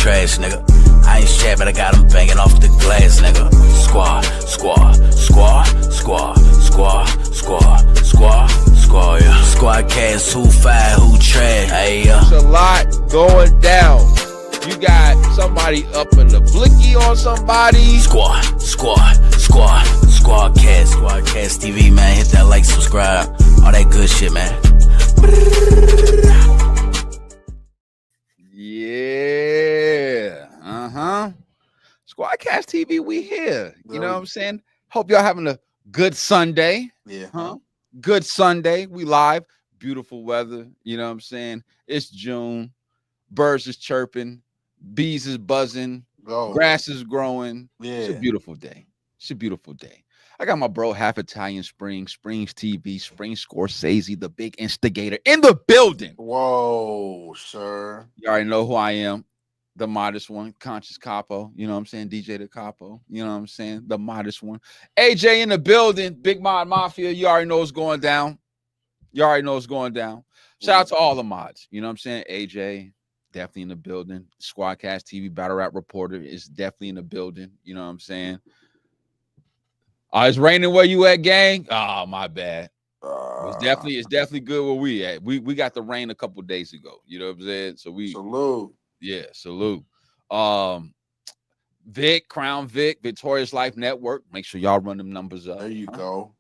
trash, nigga. I ain't strapped, but I got them banging off the glass, nigga. Squad, yeah. Squadkast, who fire, who trash, hey, There's a lot going down. You got somebody up in the blicky on somebody. Squadkast TV, man. Hit that like, subscribe, all that good shit, man. Yeah. Squadkast TV, we here. You know what I'm saying? Hope y'all having a good Sunday. Yeah. Good Sunday. We live. Beautiful weather. You know what I'm saying? It's June. Birds is chirping. Bees is buzzing. Grass is growing. Yeah. It's a beautiful day. It's a beautiful day. I got my bro, half Italian Springz TV, Springz Scorsese, the big instigator in the building. Whoa, sir. You already know who I am. The modest one, Conscious Capo. You know what I'm saying? DJ the Capo. You know what I'm saying? The modest one. AJ in the building. Big Mod Mafia. You already know what's going down. You already know what's going down. Shout out to all the mods. You know what I'm saying? AJ, definitely in the building. Squadkast TV Battle Rap Reporter is definitely in the building. You know what I'm saying? It's raining where you at, gang? Oh, my bad. It's definitely good where we at. We got the rain a couple days ago. You know what I'm saying? So we salute. Yeah, salute. Vic, Crown Vic, Victorious Life Network. Make sure y'all run them numbers up. There you go.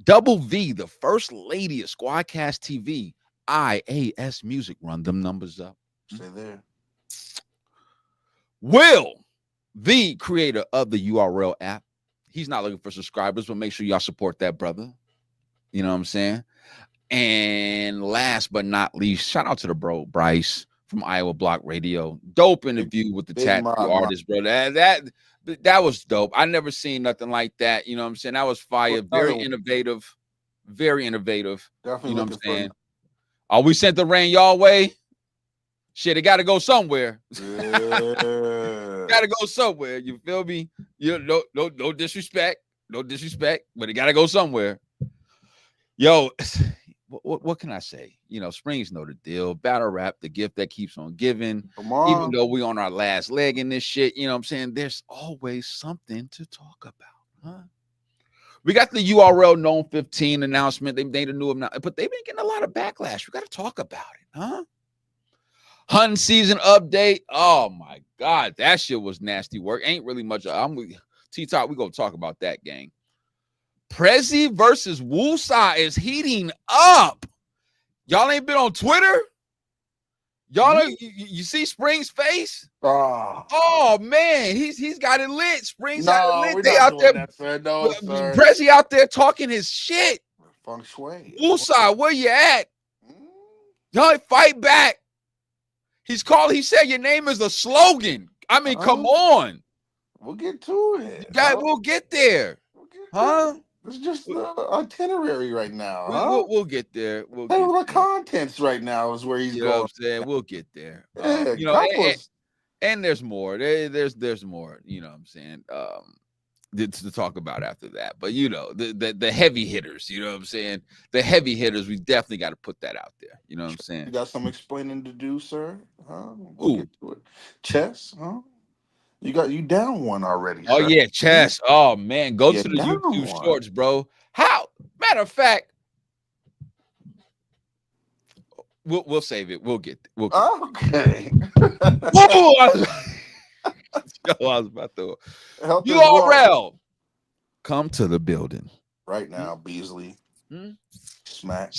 Double V, the first lady of Squadkast TV, IAS Music. Run them numbers up. Stay there. Will, the creator of the URL app. He's not looking for subscribers, but make sure y'all support that brother. You know what I'm saying? And last but not least, shout out to the bro, Bryce from Iowa Block Radio. Dope interview with the tattoo artist, bro. That was dope. I never seen nothing like that. You know what I'm saying? That was fire. Very innovative. Very innovative. Definitely. You know what I'm saying? Oh, we sent the rain y'all way. Shit, it got to go somewhere. Yeah. Got to go somewhere. You feel me? You no disrespect. No disrespect, but it got to go somewhere. Yo, what can I say? You know, Springz know the deal. Battle rap, the gift that keeps on giving. Come on. Even though we on our last leg in this shit, you know what I'm saying? There's always something to talk about, huh? We got the URL Nome 15 announcement. They made a new announcement, but they've been getting a lot of backlash. We got to talk about it, huh? Hunting season update. Oh my God, that shit was nasty work. Ain't really much. I'm with T-Top. We gonna talk about that, gang. Prezzy versus Woosaah is heating up. Y'all ain't been on Twitter. Y'all, you see Spring's face? Oh man, he's got it lit. Spring's got it lit. They out there. Prezzy out there talking his shit. Feng shui. Woosaah, where you at? Y'all fight back. He said your name is a slogan. I mean, come on. We'll get to it. We'll get there. It's just the itinerary right now. We'll get there. The contents right now is where he's going. Know what I'm saying? We'll get there. Yeah, you know, and there's more. There's more, you know what I'm saying? To talk about after that. But you know, the heavy hitters, you know what I'm saying? The heavy hitters, we definitely got to put that out there. You know what I'm saying? You got some explaining to do, sir? We'll get to it. Chess, huh? You down one already. Oh, sir. Yeah, chess. Oh man, go to the YouTube shorts, bro. How? Matter of fact, we'll save it. We'll get okay. Whoa, I was about to. URL, come to the building right now. Beasley, Smack,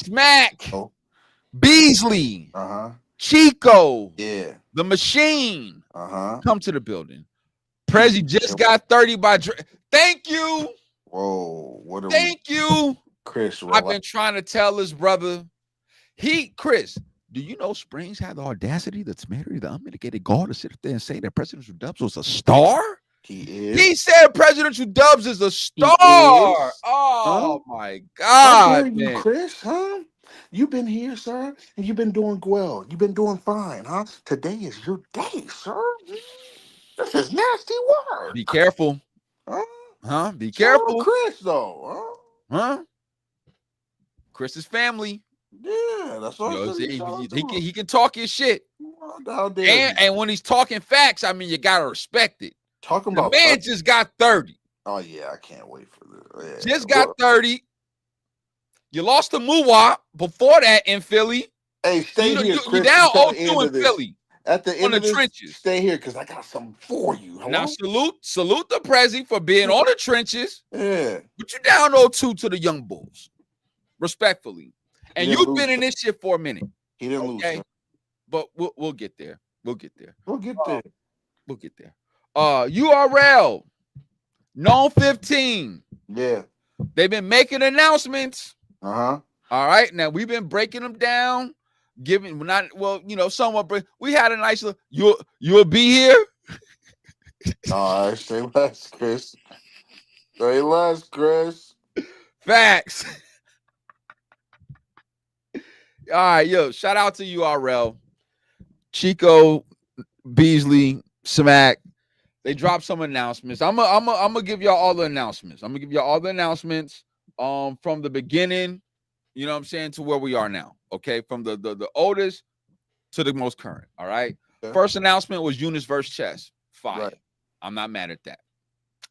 oh. Beasley, Chico, the Machine, come to the building. Prezzy just got 30 by Thank you. Whoa, Thank you, Chris. I've been trying to tell this brother. Chris, do you know Springz had the audacity that's married the unmitigated gall to sit up there and say that Presidential Dubs was a star? He is. He said Presidential Dubs is a star. Oh my God, man. You, Chris, huh? You've been here, sir, and you've been doing well. You've been doing fine, huh? Today is your day, sir. This is nasty work. Be careful. Huh? Be careful. Chris, though. Huh? Chris's family. Yeah, that's all. He can talk his shit. How dare And when he's talking facts, I mean, you gotta respect it. talking The about man just got 30. Oh yeah, I can't wait for this. Yeah. Just got 30. You lost to Woosaah before that in Philly. Hey, stay here, You're Chris, down until the 0-2 end in of this. Philly At the on end the of this, trenches. stay here because I got something for you. Hello? Now salute the Prezzy for being on the trenches. Yeah. But you down 0-2 to the Young Bulls, respectfully. And didn't you've lose, been in sir. this shit for a minute. He didn't lose. Okay, Sir. but we'll get there. We'll get there. We'll get there. We'll get there. URL Nome 15. Yeah. They've been making announcements. Uh-huh. All right. Now we've been breaking them down, giving somewhat break. We had a nice look. You'll be here. All right, say less, Chris. Say less, Chris. Facts. All right, yo, shout out to URL. Chico, Beasley, Smack. They dropped some announcements. I'm gonna give y'all all the announcements. I'm gonna give y'all all the announcements from the beginning, you know what I'm saying, to where we are now. Okay, from the oldest to the most current. All right. Okay. First First announcement was Eunice versus Chess. Fire. Right. I'm not mad at that.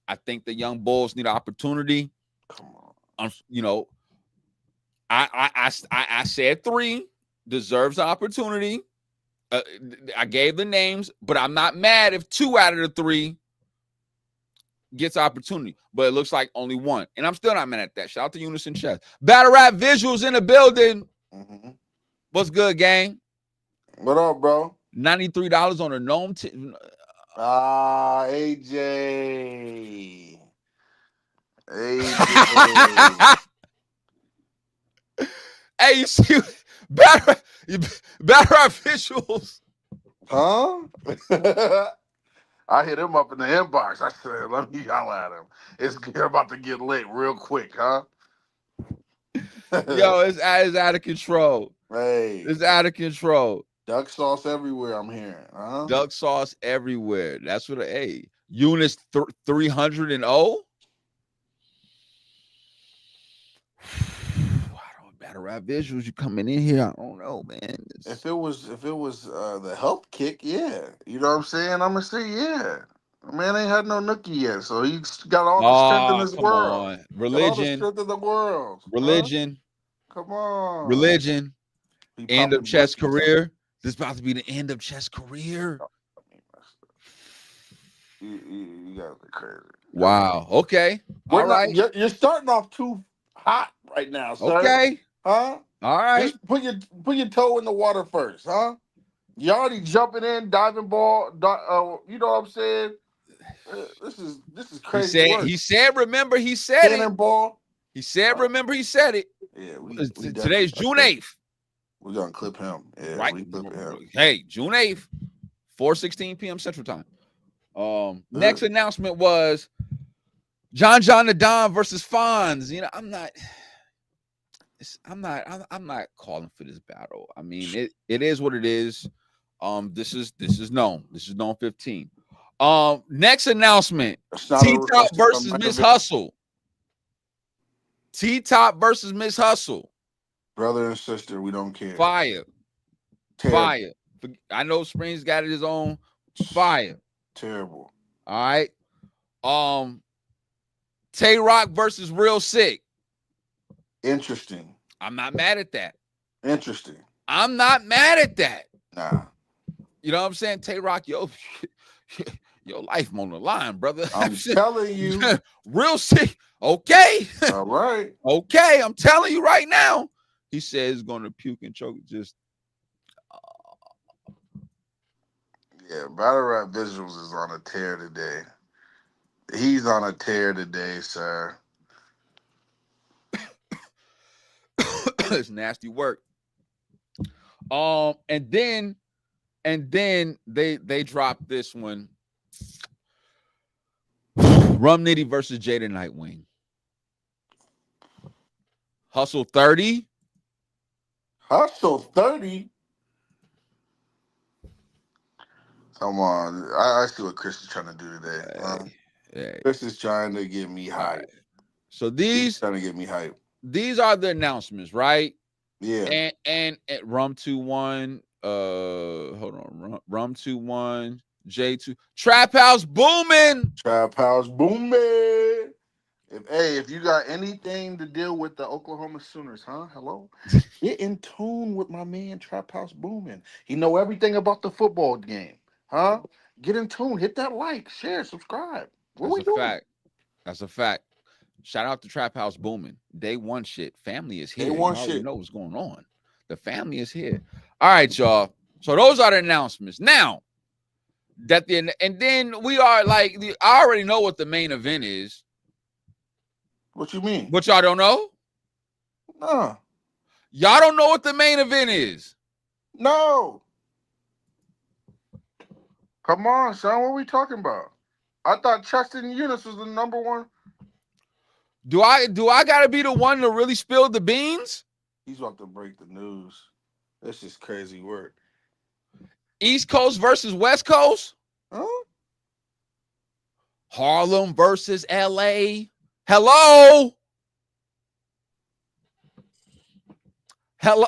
I think the young Bulls need an opportunity. Come on. I said 3 deserves an opportunity. I gave the names, but I'm not mad if 2 out of the 3 gets opportunity. But it looks like only 1, and I'm still not mad at that. Shout out to Eunice and Chess. Battle Rap Visuals in the building. Mm-hmm. What's good, gang? What up, bro? $93 on a Nome. AJ. AJ. Hey, you see, Battle Rap Visuals. Huh? I hit him up in the inbox. I said, let me yell at him. It's about to get lit real quick, huh? Yo, it's out of control. Hey. It's out of control. Duck sauce everywhere, I'm hearing. Huh? Duck sauce everywhere. That's what Eunice 300 and 0. Battle Rap Visuals, you coming in here? I don't know, man. If it was the health kick, yeah. You know what I'm saying? I'm gonna say yeah. Man ain't had no nookie yet, so he's got all the strength in this world. On. Religion. All the strength in the world. Religion. Huh? Come on. Religion. End of Chess career. This is about to be the end of Chess career. You guys are crazy. Wow. Okay. All right. You're starting off too hot right now, sir. Okay. Huh? All right. Just put your toe in the water first, huh? You already jumping in, diving ball. You know what I'm saying? This is crazy. He said, remember, he said Cannonball. He said, remember, he said it. Yeah. Today's June 8th. We're gonna clip him. Yeah, right. We clip him. Hey, June 8th, 4:16 p.m. Central Time. Next announcement was John the Don versus Fonz. You know, I'm not calling for this battle. I mean, it is what it is. This is Nome. This is Nome 15. Next announcement: T-Top versus Miss Hustle. T-Top versus Miss Hustle. Brother and sister, we don't care. Fire. Terrible. Fire. I know Springz got it his own. Fire. Terrible. All right. Tay Rock versus Real Sick. Interesting. I'm not mad at that. Interesting. I'm not mad at that. Nah. You know what I'm saying? Tay Rock, your life on the line, brother. I'm telling you. Real Sick. Okay. All right. Okay. I'm telling you right now. He says he's going to puke and choke. Just. Yeah, Battle Rap Visuals is on a tear today. He's on a tear today, sir. It's nasty work. And then they dropped this one. Rum Nitty versus Jada Nightwing. Hustle 30. Hustle 30. Come on. I see what Chris is trying to do today. Chris is trying to get me hyped. Right. So he's trying to get me hyped. These are the announcements, right? Yeah. And Rum 2-1, Hold on. Rum 2-1, J2. Trap House booming. Trap House booming. If you got anything to deal with the Oklahoma Sooners, huh? Hello? Get in tune with my man Trap House booming. He know everything about the football game, huh? Get in tune. Hit that like, share, subscribe. What That's we a doing? fact. That's a fact. Shout out to Trap House booming. Day one shit. Family is here. Day one you already shit. know what's going on. The family is here. All right, y'all. So those are the announcements. Now that and then we are like, I already know what the main event is. What you mean? But y'all don't know? No. Y'all don't know what the main event is. No. Come on, son. What are we talking about? I thought Cheston Eunice was the number one. Do I gotta be the one to really spill the beans? He's about to break the news. This is crazy work. East Coast versus West Coast? Huh? Harlem versus LA. Hello? Hello?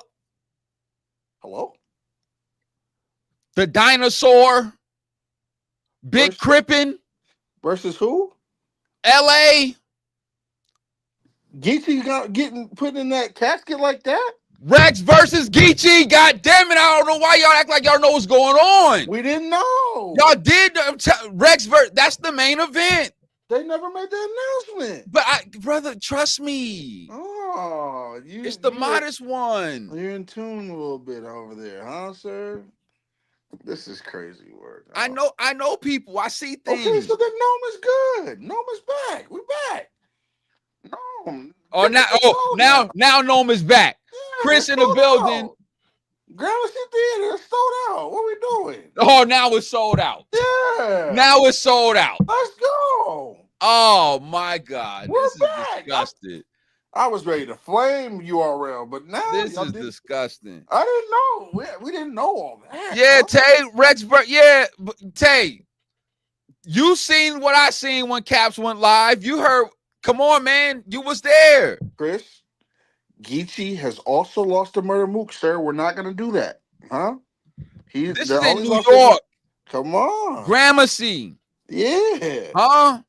Hello? The Dinosaur. Big Versus- Crippin. Versus who? LA. Geechee got getting put in that casket like that? Rex versus Geechee. God damn it. I don't know why y'all act like y'all know what's going on. We didn't know. Y'all did. Rex versus. That's the main event. They never made the announcement. But brother, trust me. Oh, It's the modest one. You're in tune a little bit over there, huh, sir? This is crazy work. I know people. I see things. Okay, so then Nome is good. Nome is back. We back. Nome. Now Nome is back. Yeah, Chris it's in the sold building. out. Gramercy Theater is sold out. What we doing? Oh, now it's sold out. Yeah. Now it's sold out. Let's go. Oh my God. We're This back. is disgusting. I was ready to flame URL, but now This is disgusting. I didn't know. We didn't know all that. Yeah, huh? Tay, Rexburg. Yeah, Tay. You seen what I seen when Caps went live. You heard. Come on, man. You was there. Chris, Geechee has also lost to Murder Mook, sir. We're not going to do that. Huh? This is in New York. Come on. Gramercy. Yeah. Huh?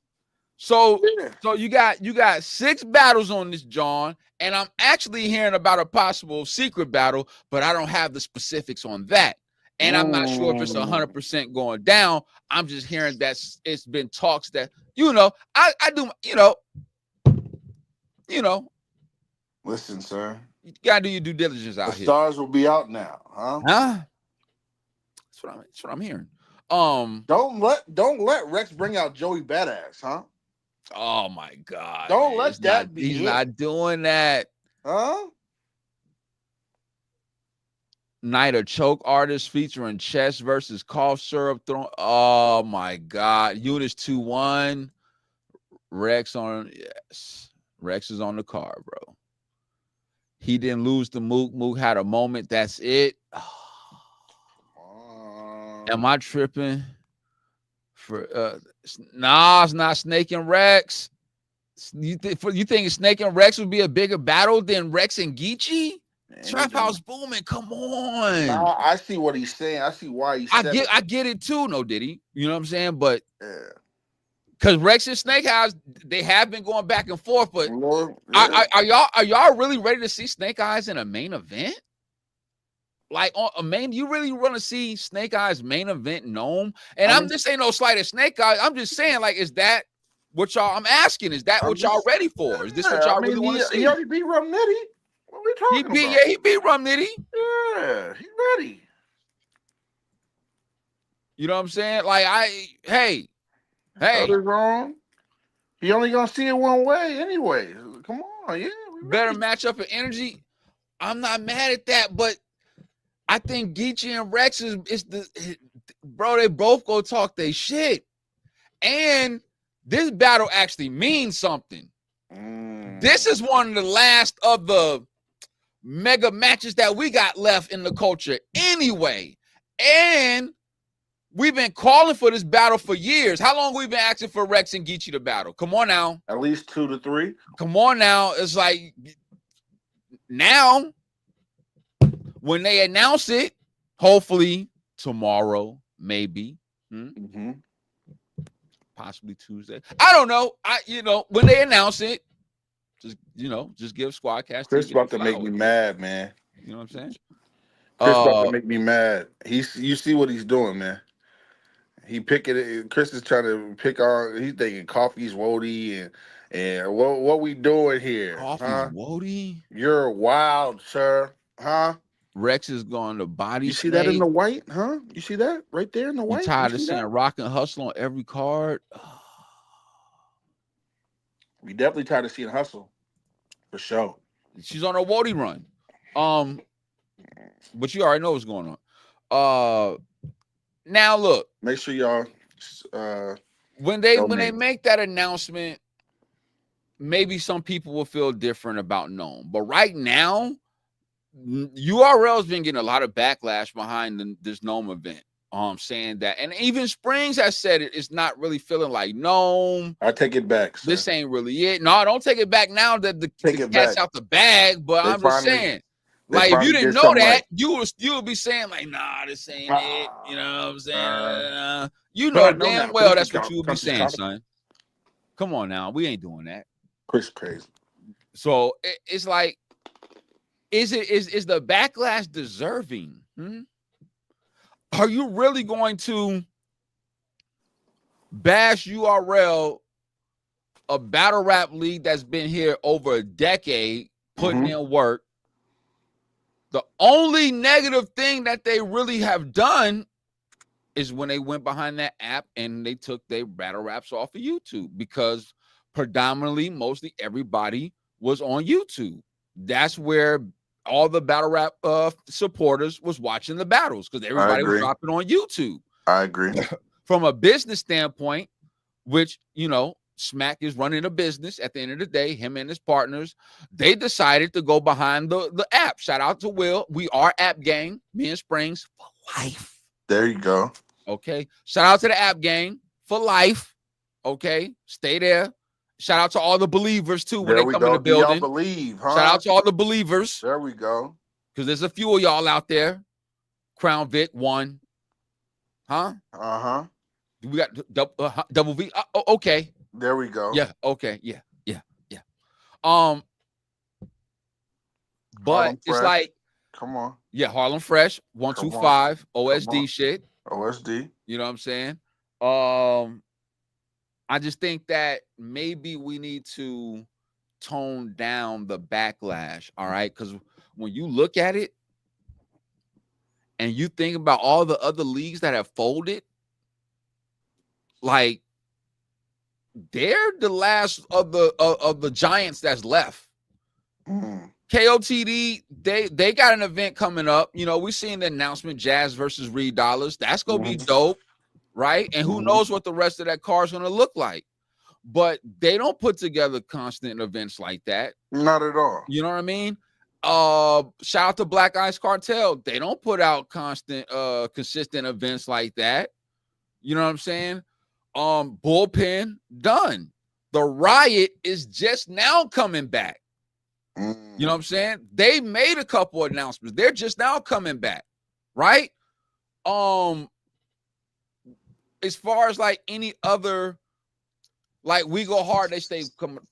So Yeah. so you got 6 battles on this, John, and I'm actually hearing about a possible secret battle, but I don't have the specifics on that. And I'm not sure if it's 100% going down. I'm just hearing that it's been talks that, I do, Listen, sir. you gotta do your due diligence out The here. stars will be out now, huh? Huh? That's what I'm hearing. Don't let Rex bring out Joey Badass, huh? Oh my God. Don't man. let He's that not, be he's it. not doing that. Huh? Night of Choke Artists featuring Chess versus Cough Syrup Throne. Oh my God. Eunice 2-1. Rex is on the card, bro. He didn't lose to Mook. Mook had a moment. That's it. Am I tripping? Nah, it's not Snake and Rex. You think Snake and Rex would be a bigger battle than Rex and Geechee? Trap House booming. Come on. Nah, I see what he's saying. I see why he's saying I get it too, no Diddy. You know what I'm saying? But yeah. because Rex and Snake Eyes, they have been going back and forth. But Yeah. are y'all really ready to see Snake Eyes in a main event? Like on a main, you really want to see Snake Eyes main event Nome? And I'm just saying no slight at Snake Eyes. I'm just saying, like, is that what y'all? I'm asking, is that what y'all ready for? Is this what y'all really want to see? He already beat Rum Nitty. What are we talking about? Yeah, he beat Rum Nitty. Yeah, he's ready. You know what I'm saying? Like, hey. Nothing wrong. He only gonna see it one way anyway. Come on, yeah. Better matchup of energy. I'm not mad at that, but I think Geechee and Rex bro, they both go talk they shit. And this battle actually means something. This is one of the last of the mega matches that we got left in the culture anyway. And we've been calling for this battle for years. How long we been asking for Rex and Geechee to battle? Come on now. At least 2 to 3. Come on now. It's like now when they announce it, Hopefully tomorrow, maybe. Mm-hmm. Possibly Tuesday. I don't know. When they announce it, just give Squadkast Chris TV about the to make me flowers. mad, man. You know what I'm saying? Chris about to make me mad. You see what he's doing, man. He picking it. Chris is trying to pick on. He's thinking coffee's Wody and what we doing here, Coffee's huh? Wody. You're wild, sir, huh? Rex is going to body You see that in snake. the white, huh? You see that right there in the You white? You tired of see seeing that? Rock and Hustle on every card? We definitely tired of seeing Hustle, for sure. She's on a Wody run. But you already know what's going on. Now look. Make sure y'all When they donate. make that announcement, maybe some people will feel different about Nome. But right now, URL's been getting a lot of backlash behind this Nome event. Saying that, and even Springz has said it's not really feeling like Nome. I take it back, sir. This ain't really it. No, don't take it back now that the cat's out the bag. But I'm just saying, like, if you didn't know that, you would be saying like, nah, this ain't it. You know what I'm saying? You know damn well that's what you would be saying, son. Come on now, we ain't doing that. Chris crazy. So it's like, is the backlash deserving? Are you really going to bash URL, a battle rap league that's been here over a decade, putting in work? The only negative thing that they really have done is when they went behind that app and they took their battle raps off of YouTube, because predominantly, mostly everybody was on YouTube. That's where all the battle rap supporters was watching the battles, because everybody was dropping on YouTube. I agree. From a business standpoint, which, Smack is running a business at the end of the day, him and his partners, they decided to go behind the app. Shout out to Will. We are App Gang, me and Springz for life. There you go. Okay. Shout out to the App Gang for life. Okay. Stay there. Shout out to all the believers too when they come in the building. Y'all believe, huh? Shout out to all the believers. There we go. Because there's a few of y'all out there. Crown Vic 1. Huh? Uh-huh. We got double V. Okay. There we go. Yeah. Okay. Yeah. But Harlem it's Fresh. like, come on. Yeah, Harlem Fresh 125 OSD shit. OSD. You know what I'm saying? I just think that maybe we need to tone down the backlash. All right, because when you look at it and you think about all the other leagues that have folded, like, they're the last of the giants that's left. KOTD, they got an event coming up. We seen the announcement, Jazz versus Reed Dollars. That's gonna be dope, right? And who knows what the rest of that card's gonna look like. But they don't put together constant events like that. Not at all. You know what I mean? Shout out to Black Ice Cartel. They don't put out consistent events like that. You know what I'm saying? Bullpen done. The Riot is just now coming back. You know what I'm saying? They made a couple announcements. They're just now coming back, right? As far as like any other, like We Go Hard, they stay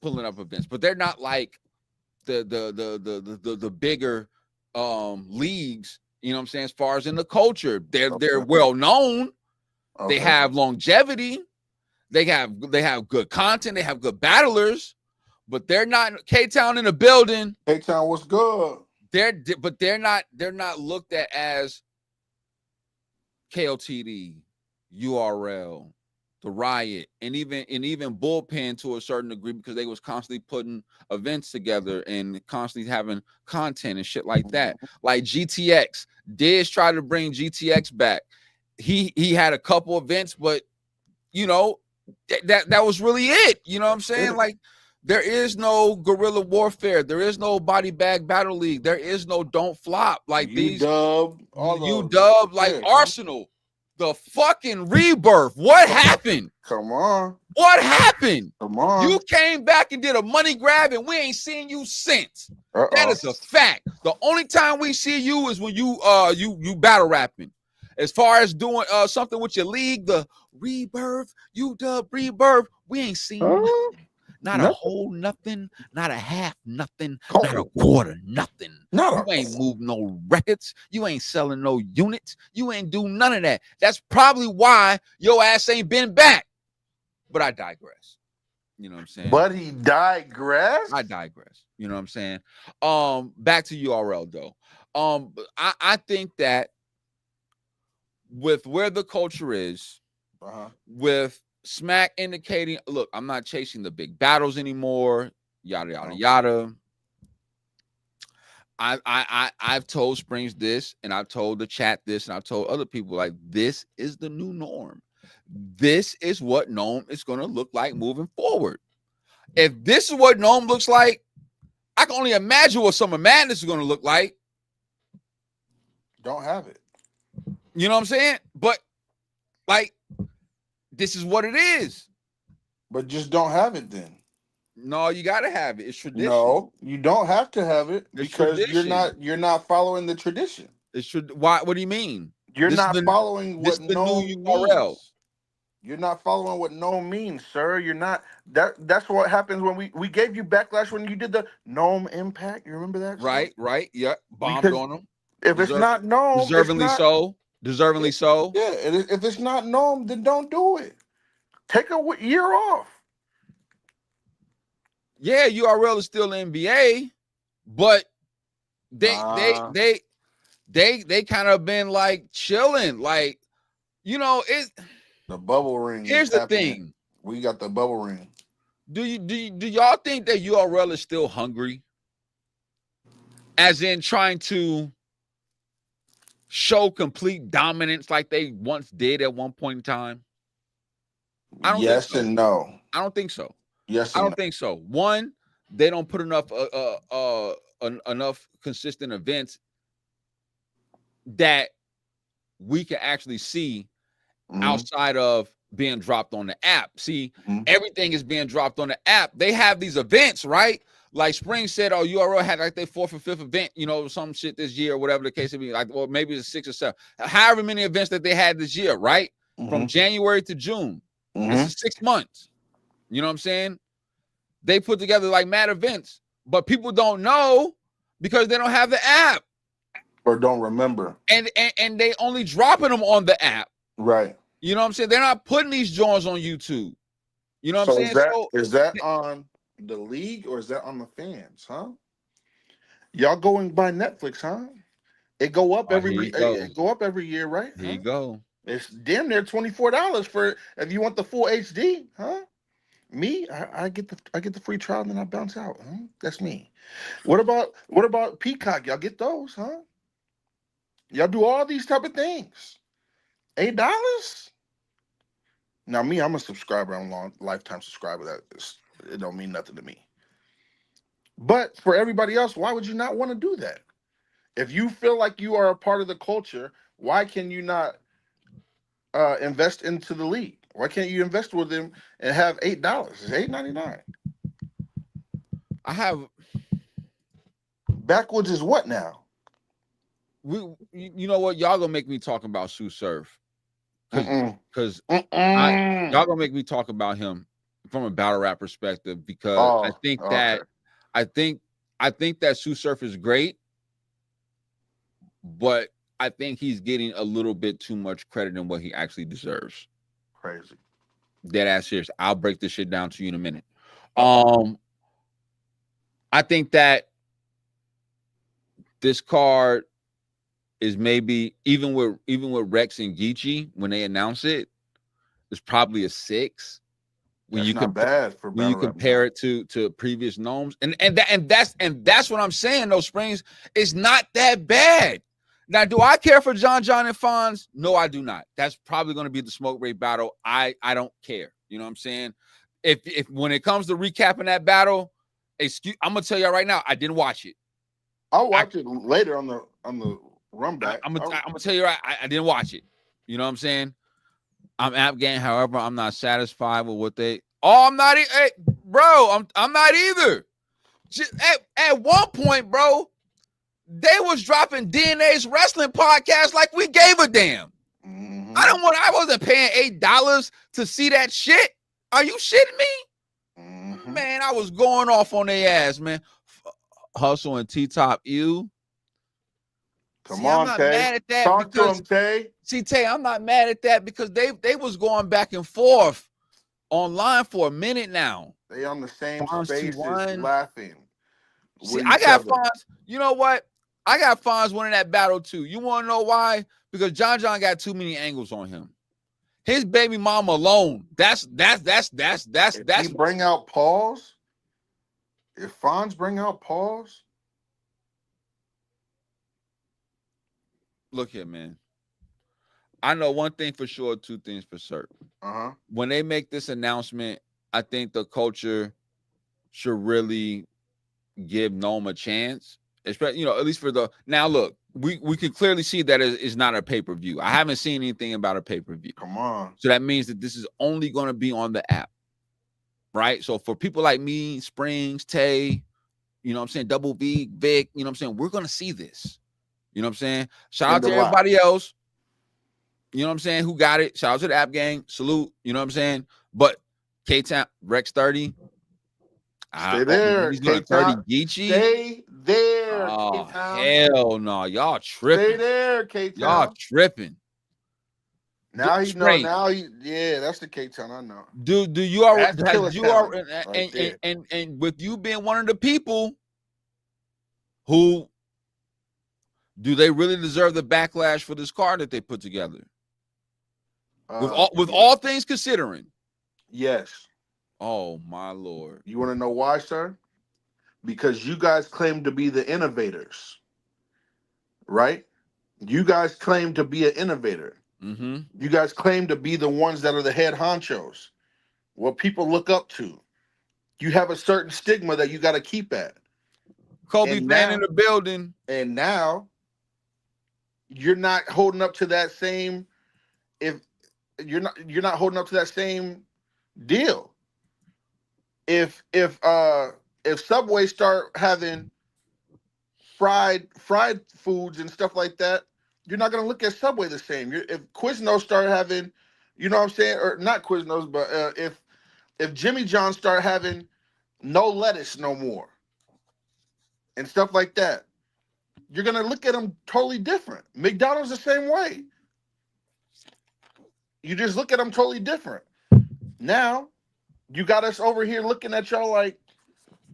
pulling up events, but they're not like the bigger leagues. You know what I'm saying? As far as in the culture, they're well known. Okay. They have longevity. They have good content. They have good battlers, but they're not K-Town in the building. K-Town was good. They're not looked at as KOTD, URL, the Riot, and even Bullpen to a certain degree, because they was constantly putting events together and constantly having content and shit like that. Like GTX, Diz tried to bring GTX back. He had a couple events, but that was really it. You know what I'm saying? Like, there is no guerrilla warfare. There is no body bag battle league. There is no don't flop. Like UW, like Arsenal. The fucking rebirth. What happened? Come on. What happened? Come on. You came back and did a money grab, and we ain't seen you since. That is a fact. The only time we see you is when you battle rapping. As far as doing something with your league, the rebirth, UW rebirth, we ain't seen nothing. Not a whole nothing, not a half nothing, not a quarter nothing. You ain't moved no records. You ain't selling no units. You ain't do none of that. That's probably why your ass ain't been back. But I digress. You know what I'm saying? But he digressed? I digress. You know what I'm saying? Back to URL though. I think that with where the culture is, with Smack indicating, look, I'm not chasing the big battles anymore, yada yada yada. I've told Springz this, and I've told the chat this, and I've told other people, like, this is the new norm. This is what Nome is going to look like moving forward. If this is what Nome looks like, I can only imagine what Summer Madness is going to look like. Don't have it. You know what I'm saying? But, like, this is what it is. But just don't have it then. No, you got to have it. It's tradition. No, you don't have to have it because you're not following the tradition. Why? What do you mean? You're not following what Nome means. You're not following what Nome means, sir. You're not. That's what happens when we gave you backlash when you did the Nome Impact. You remember that? Right, stuff? right. Yeah, bombed on them. If it's not Nome, deservingly so. Deservingly so. Yeah, if it's not Nome, then don't do it. Take a year off. Yeah, URL is still NBA, but they kind of been like chilling, like, you know, it. The bubble ring. Here's the thing. We got the bubble ring. Do y'all think that URL is still hungry? As in trying to show complete dominance like they once did at one point in time? I don't think so. And no. I don't think so. Yes, I don't think so. One, they don't put enough enough consistent events that we can actually see outside of being dropped on the app. See, everything is being dropped on the app. They have these events, right? Like Springz said, oh, URL had like their 4th or 5th event, you know, some shit this year or whatever the case may be, like, or maybe it's 6 or 7. However many events that they had this year, right? From January to June. This is 6 months. You know what I'm saying? They put together like mad events, but people don't know because they don't have the app. Or don't remember. And they only dropping them on the app. Right. You know what I'm saying? They're not putting these joints on YouTube. You know what I'm saying? Is that on the league or is that on the fans, huh? Y'all going by Netflix, huh? It go up it go up every year, right? Here you go. It's damn near $24 for if you want the full HD, huh? Me, I get the free trial and then I bounce out. Huh? That's me. What about Peacock? Y'all get those, huh? Y'all do all these type of things. $8? Now me, I'm a subscriber. I'm a lifetime subscriber. It don't mean nothing to me. But for everybody else, why would you not want to do that? If you feel like you are a part of the culture, why can you not invest into the league? Why can't you invest with them and have $8? It's $8.99. I have. Backwoods is what now? You know what? Y'all gonna make me talk about Sue Surf because y'all gonna make me talk about him from a battle rap perspective because I think that Sue Surf is great, but I think he's getting a little bit too much credit than what he actually deserves. Crazy. Dead ass serious. I'll break this shit down to you in a minute. I think that this card is maybe even with Rex and Geechee when they announce it, it's probably a 6. When that's you not bad for when you compare it to previous Nomes, and that's what I'm saying. Those Springz is not that bad. Now, do I care for John and Fonz? No, I do not. That's probably going to be the smoke break battle. I don't care. You know what I'm saying? If when it comes to recapping that battle, I'm gonna tell you right now, I didn't watch it. I'll watch it later on the run back. I'm gonna tell you right, I didn't watch it. You know what I'm saying? I'm app game. However, I'm not satisfied with what they. Oh, I'm not. Hey, bro, I'm not either. Just, at one point, bro, they was dropping DNA's wrestling podcast like we gave a damn. Mm-hmm. I wasn't paying $8 to see that shit. Are you shitting me? Mm-hmm. Man, I was going off on their ass, man. Hustle and T-Top you. Come on, I'm not Tay. mad at that. Talk to Because him, Tay. see, Tay, I'm not mad at that because they was going back and forth online for a minute now. They on the same Fonz spaces T1. laughing. See, with I each got other. Fonz. You know what? I got Fonz winning that battle too. You want to know why? Because John got too many angles on him. His baby mama alone. That's. If he bring out pause, if Fonz bring out pause, look here, man. I know one thing for sure, two things for certain. When they make this announcement, I think the culture should really give Nome a chance. Especially, you know, at least for the now. Look, we can clearly see that it's not a pay-per-view. I haven't seen anything about a pay-per-view. Come on. So that means that this is only going to be on the app, right? So for people like me, Springz, Tay, you know what I'm saying, Double V, Vic, you know what I'm saying, we're going to see this. You know what I'm saying? Shout out to everybody else. You know what I'm saying? Who got it? Shout out to the app gang. Salute. You know what I'm saying? But K-Town, Rex 30. Stay there. He's going to 30 Geechee. Stay there. Oh, K-Town. hell no. Y'all tripping. Stay there, K-Town. Y'all tripping. Now he know. Now he, yeah, that's the K-Town I know. Do you already? And with you being one of the people who do they really deserve the backlash for this card that they put together? With all things considering, yes. Oh my Lord! You want to know why, sir? Because you guys claim to be the innovators, right? You guys claim to be an innovator. Mm-hmm. You guys claim to be the ones that are the head honchos, what people look up to. You have a certain stigma that you got to keep at. Kobe fan in the building, and now you're not holding up to that same. If you're not holding up to that same deal. If Subway start having fried foods and stuff like that, you're not gonna look at Subway the same. If Quiznos start having, you know what I'm saying, or not Quiznos, but if Jimmy John start having no lettuce no more and stuff like that, you're gonna look at them totally different. McDonald's the same way. You just look at them totally different. Now, you got us over here looking at y'all like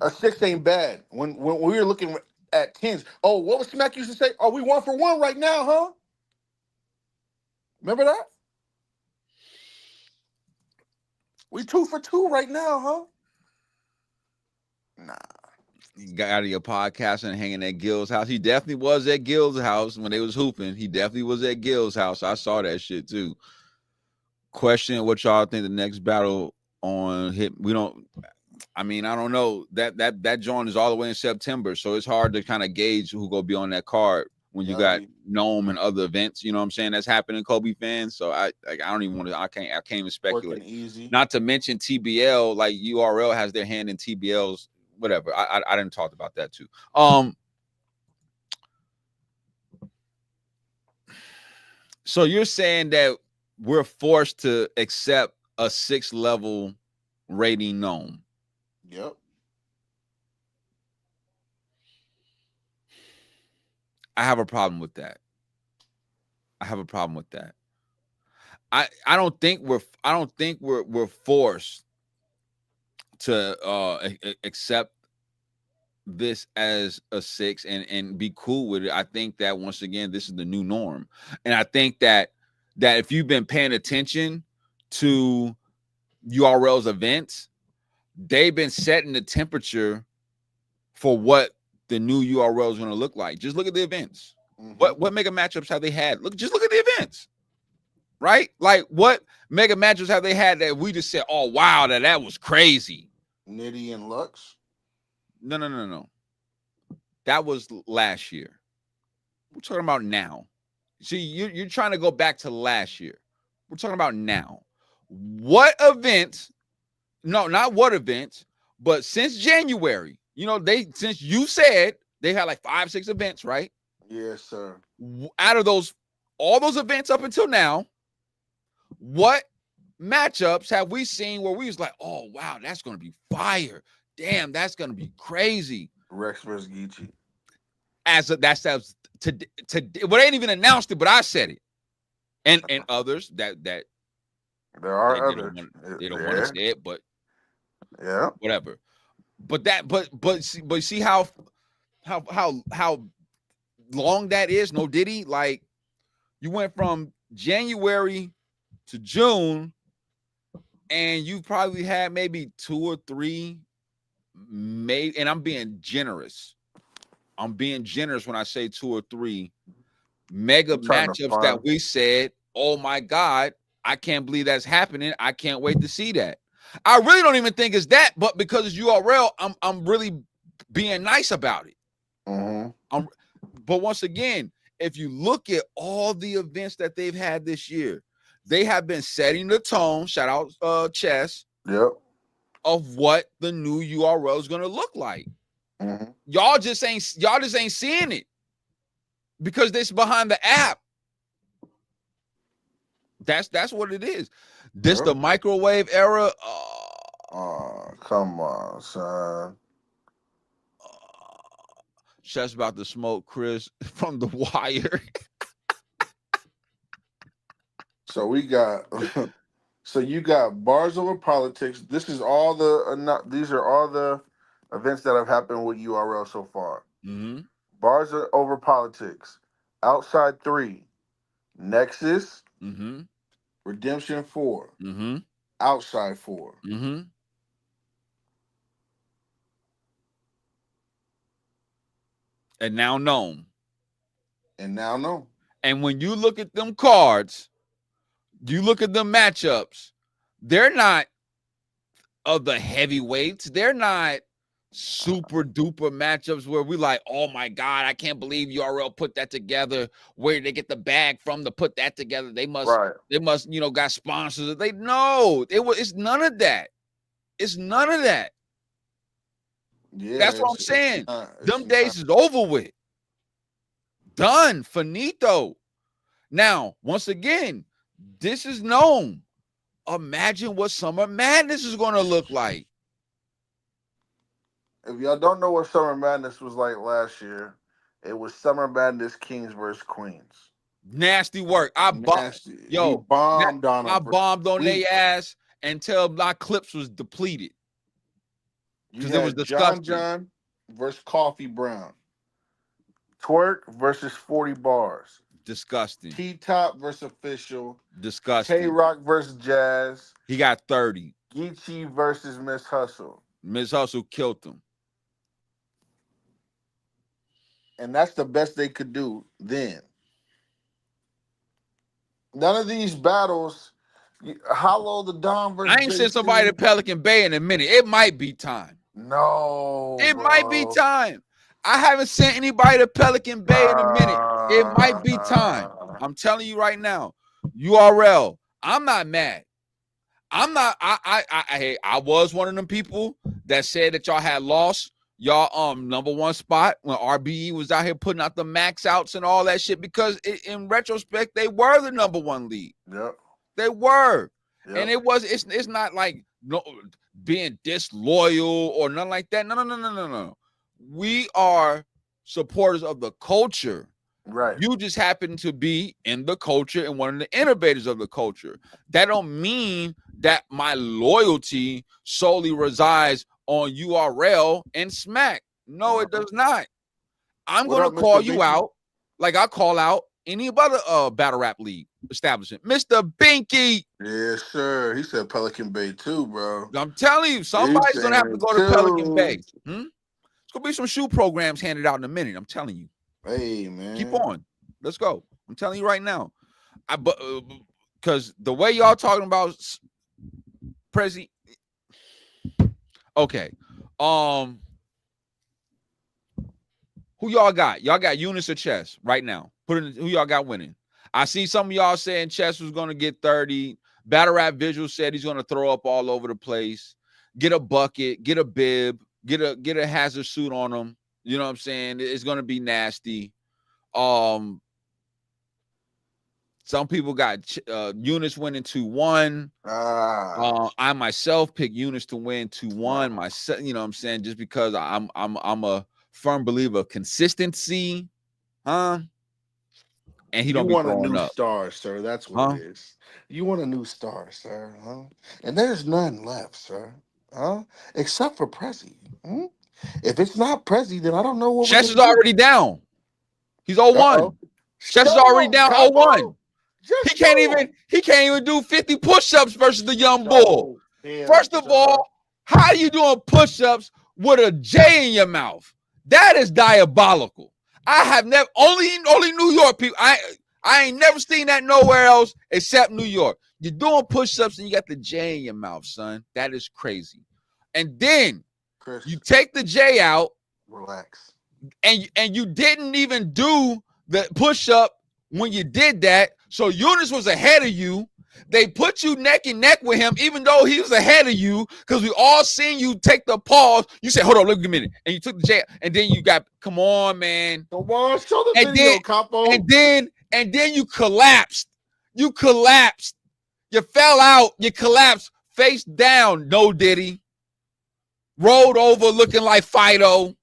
a 6 ain't bad. When we were looking at 10s. Oh, what was Smack used to say? Oh, we 1 for 1 right now, huh? Remember that? We 2 for 2 right now, huh? Nah. You got out of your podcast and hanging at Gil's house. He definitely was at Gil's house when they was hooping. He definitely was at Gil's house. I saw that shit too. Question what y'all think the next battle on hit. We don't. I mean, I don't know. That joint is all the way in September, so it's hard to kind of gauge who gonna be on that card when you got Nome and other events. You know what I'm saying? That's happening, Kobe fans. So I don't even want to. I can't even speculate. Easy. Not to mention TBL, like URL has their hand in TBL's. Whatever. I didn't talk about that too. So you're saying that we're forced to accept a 6-level rating Nome? Yep. I have a problem with that. I don't think we're forced to accept this as a 6 and be cool with it. I think that once again, this is the new norm. And I think that if you've been paying attention to URL's events, they've been setting the temperature for what the new URL is going to look like. Just look at the events. Mm-hmm. What mega matchups have they had? Just look at the events. Right? Like what mega matchups have they had that we just said, oh wow, that was crazy. Nitty and Lux? No. That was last year. We're talking about now. See, you're trying to go back to last year. We're talking about now. What events? No, not what events, but since January, since you said they had like 5-6 events, right? Yes, sir. Out of all those events up until now, what matchups have we seen where we was like, oh wow, that's gonna be fire. Damn, that's gonna be crazy. Rex versus Geechee. Well, they ain't even announced it, but I said it. And others that there are others. They don't want to say it, but yeah, whatever. But see how long that is. No Diddy, like you went from January to June, and you probably had maybe 2 or 3, maybe. And I'm being generous. I'm being generous when I say 2 or 3 mega matchups that we said, oh my God, I can't believe that's happening. I can't wait to see that. I really don't even think it's that, but because it's URL, I'm really being nice about it. Mm-hmm. But once again, if you look at all the events that they've had this year, they have been setting the tone. Shout out Chess. Yep. Of what the new URL is going to look like. Mm-hmm. Y'all just ain't seeing it because this behind the app. That's what it is. This the microwave era. Oh, come on, son. Chef's about to smoke Chris from The Wire. So we got. So you got bars over politics. This is all these are all the events that have happened with URL so far. Mm-hmm. Bars over politics. Outside 3. Nexus. Mm-hmm. Redemption 4. Mm-hmm. Outside 4. Mm-hmm. And now Nome. And when you look at them cards, you look at the matchups, they're not of the heavyweights. They're not super duper matchups where we like, oh my God, I can't believe URL put that together. Where did they get the bag from to put that together? They must, got sponsors. It's none of that. It's none of that. Yeah, that's what I'm saying. Them days is over with. Done. Finito. Now, once again, this is known. Imagine what Summer Madness is going to look like. If y'all don't know what Summer Madness was like last year, it was Summer Madness Kings versus Queens. Nasty work. I bombed on them. I bombed on their ass until my clips was depleted. Because it was disgusting. John versus Coffee Brown. Twerk versus 40 Bars. Disgusting. T-Top versus Official. Disgusting. K-Rock versus Jazz. He got 30. Geechee versus Miss Hustle. Miss Hustle killed him. And that's the best they could do then. None of these battles, Hollow the Dom versus I ain't seen somebody to Pelican Bay in a minute. It might be time. No. It might be time. I haven't sent anybody to Pelican Bay in a minute. It might be time. I'm telling you right now. URL. I'm not mad. I'm not. I was one of them people that said that y'all had lost y'all number 1 spot when RBE was out here putting out the max outs and all that shit because in retrospect they were the number 1 league. Yep. They were. Yep. And it's not like being disloyal or nothing like that. No. We are supporters of the culture. Right. You just happen to be in the culture and one of the innovators of the culture. That don't mean that my loyalty solely resides on URL and Smack. No, it does not. I'm going to call you out like I call out any other battle rap league establishment. Mr. Binky. Yes, sir. He said Pelican Bay too, bro. I'm telling you, somebody's going to have to go to Pelican Bay. It's going to be some shoe programs handed out in a minute. I'm telling you. Hey, man. Keep on. Let's go. I'm telling you right now. Because the way y'all talking about Prezzy. Okay. Who y'all got? Y'all got Eunice or Chess right now? Who y'all got winning? I see some of y'all saying Chess was going to get 30. Battle Rap Visual said he's going to throw up all over the place. Get a bucket, get a bib, get a hazard suit on him. You know what I'm saying? It's going to be nasty. Some people got Eunice winning 2-1. I myself picked Eunice to win 2-1. Myself, you know what I'm saying? Just because I'm a firm believer of consistency, And he don't be throwing up. You want a new star, sir. That's what it is. You want a new star, sir, And there's none left, sir, except for Prezzy. If it's not Prezzy, then I don't know what. Chess is already down. He's 0-1. Chess is already down 0-1. He can't even do 50 push-ups versus the young bull. First of all, how are you doing push-ups with a J in your mouth? That is diabolical. I have never only New York people. I ain't never seen that nowhere else except New York. You're doing push-ups and you got the J in your mouth, son. That is crazy. And then Chris, you take the J out. Relax. And you didn't even do the push-up when you did that. So Eunice was ahead of you. They put you neck and neck with him, even though he was ahead of you, because we all seen you take the pause. You said, hold on, look a minute. And you took the J, and then you got, come on, man. Come on, show the video, Capo. And then you collapsed. You collapsed. You fell out. You collapsed face down. No Diddy. Rolled over looking like Fido.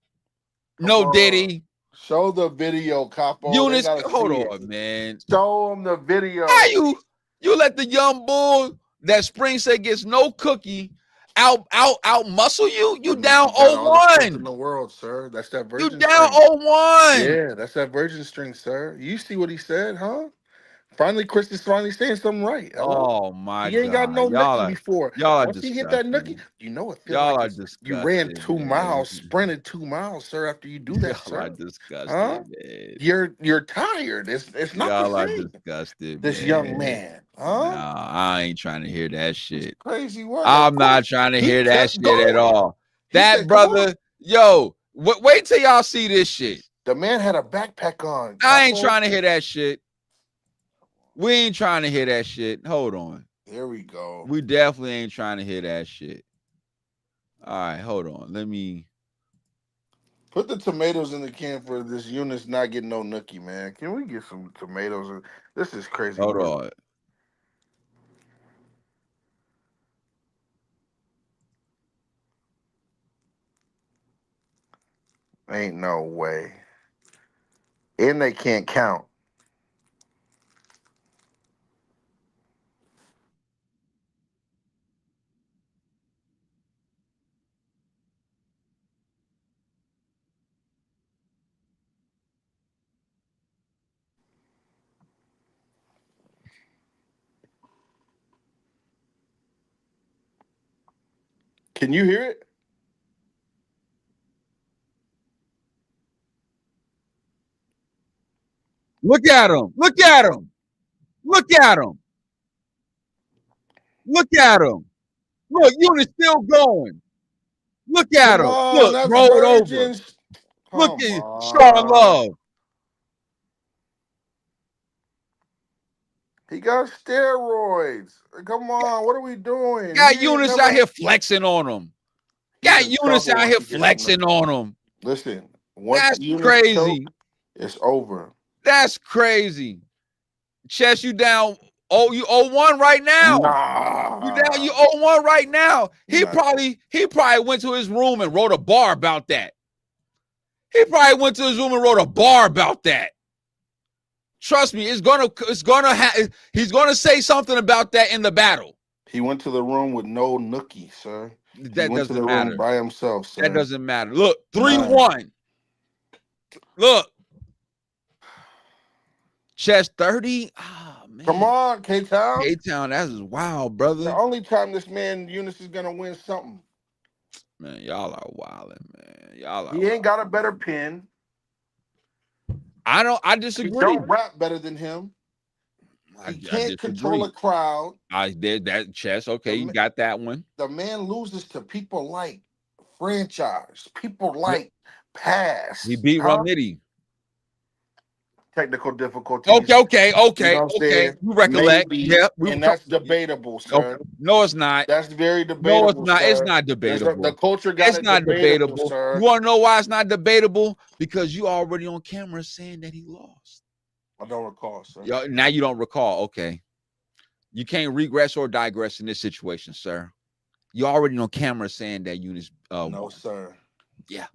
No Diddy. Show the video, Capo. Eunice, hold on, man. Show them the video. How you let the young bull that Springz said gets no cookie out muscle you? You down 0-1 in the world, sir. That's that virgin. You down 0-1. Yeah, that's that virgin string, sir. You see what he said, huh? Finally, Chris is finally saying something right. Oh my God. He ain't got no nookie before. Once he hit that nookie, you know it. Y'all are disgusting. You ran 2 miles, sprinted 2 miles, sir. After you do that, y'all are disgusting, man. You're tired. It's not y'all the same. Are disgusted. This young man, Nah, I ain't trying to hear that shit. It's crazy word. I'm not trying to hear that shit at all. That brother, yo, wait till y'all see this shit. The man had a backpack on. I ain't trying to hear that shit. We ain't trying to hear that shit. Hold on. There we go. We definitely ain't trying to hear that shit. All right, hold on. Let me put the tomatoes in the can for this Eunice not getting no nookie, man. Can we get some tomatoes? This is crazy. Hold on. Ain't no way. And they can't count. Can you hear it? Look at him. Look at him. Look at him. Look at him. Look, Eunice still going. Look at him. Look, rolled over. Look at Sean Love. He got steroids. Come on, what are we doing? Got Eunice out here flexing on him. Got Eunice out here flexing on him. Listen, that's crazy. It's over. That's crazy. Chess, you down. Oh, you 0-1 right now. Nah. You down. You 0-1 right now. He probably went to his room and wrote a bar about that. He probably went to his room and wrote a bar about that. Trust me, he's gonna say something about that in the battle. He went to the room with no nookie, sir. That doesn't matter. By himself, sir. That doesn't matter. Look, 3-1. Look. Chess 30. Oh, man. Come on, K-Town. K-Town, that's wild, brother. The only time this man Eunice is gonna win something. Man, y'all are wilding, man. He ain't got a better pin. I disagree. He don't rap better than him. He can't control a crowd. I did that, Chess. Okay, you got that one. The man loses to people like Franchise, people like Pass. He beat Rum Nitty. technical difficulties. Okay. You know what I'm Okay. saying? You recollect? Maybe, Yeah, and that's debatable, sir. okay. No, it's not. That's very No, it's debatable, not. sir. It's not debatable. The culture got It's it not debatable, debatable. sir. You want to know why it's not debatable? Because you already on camera saying that he lost. I don't recall, sir. Now you don't recall. Okay. You can't regress or digress in this situation, sir. You already on camera saying that Eunice No, won. sir. Yeah.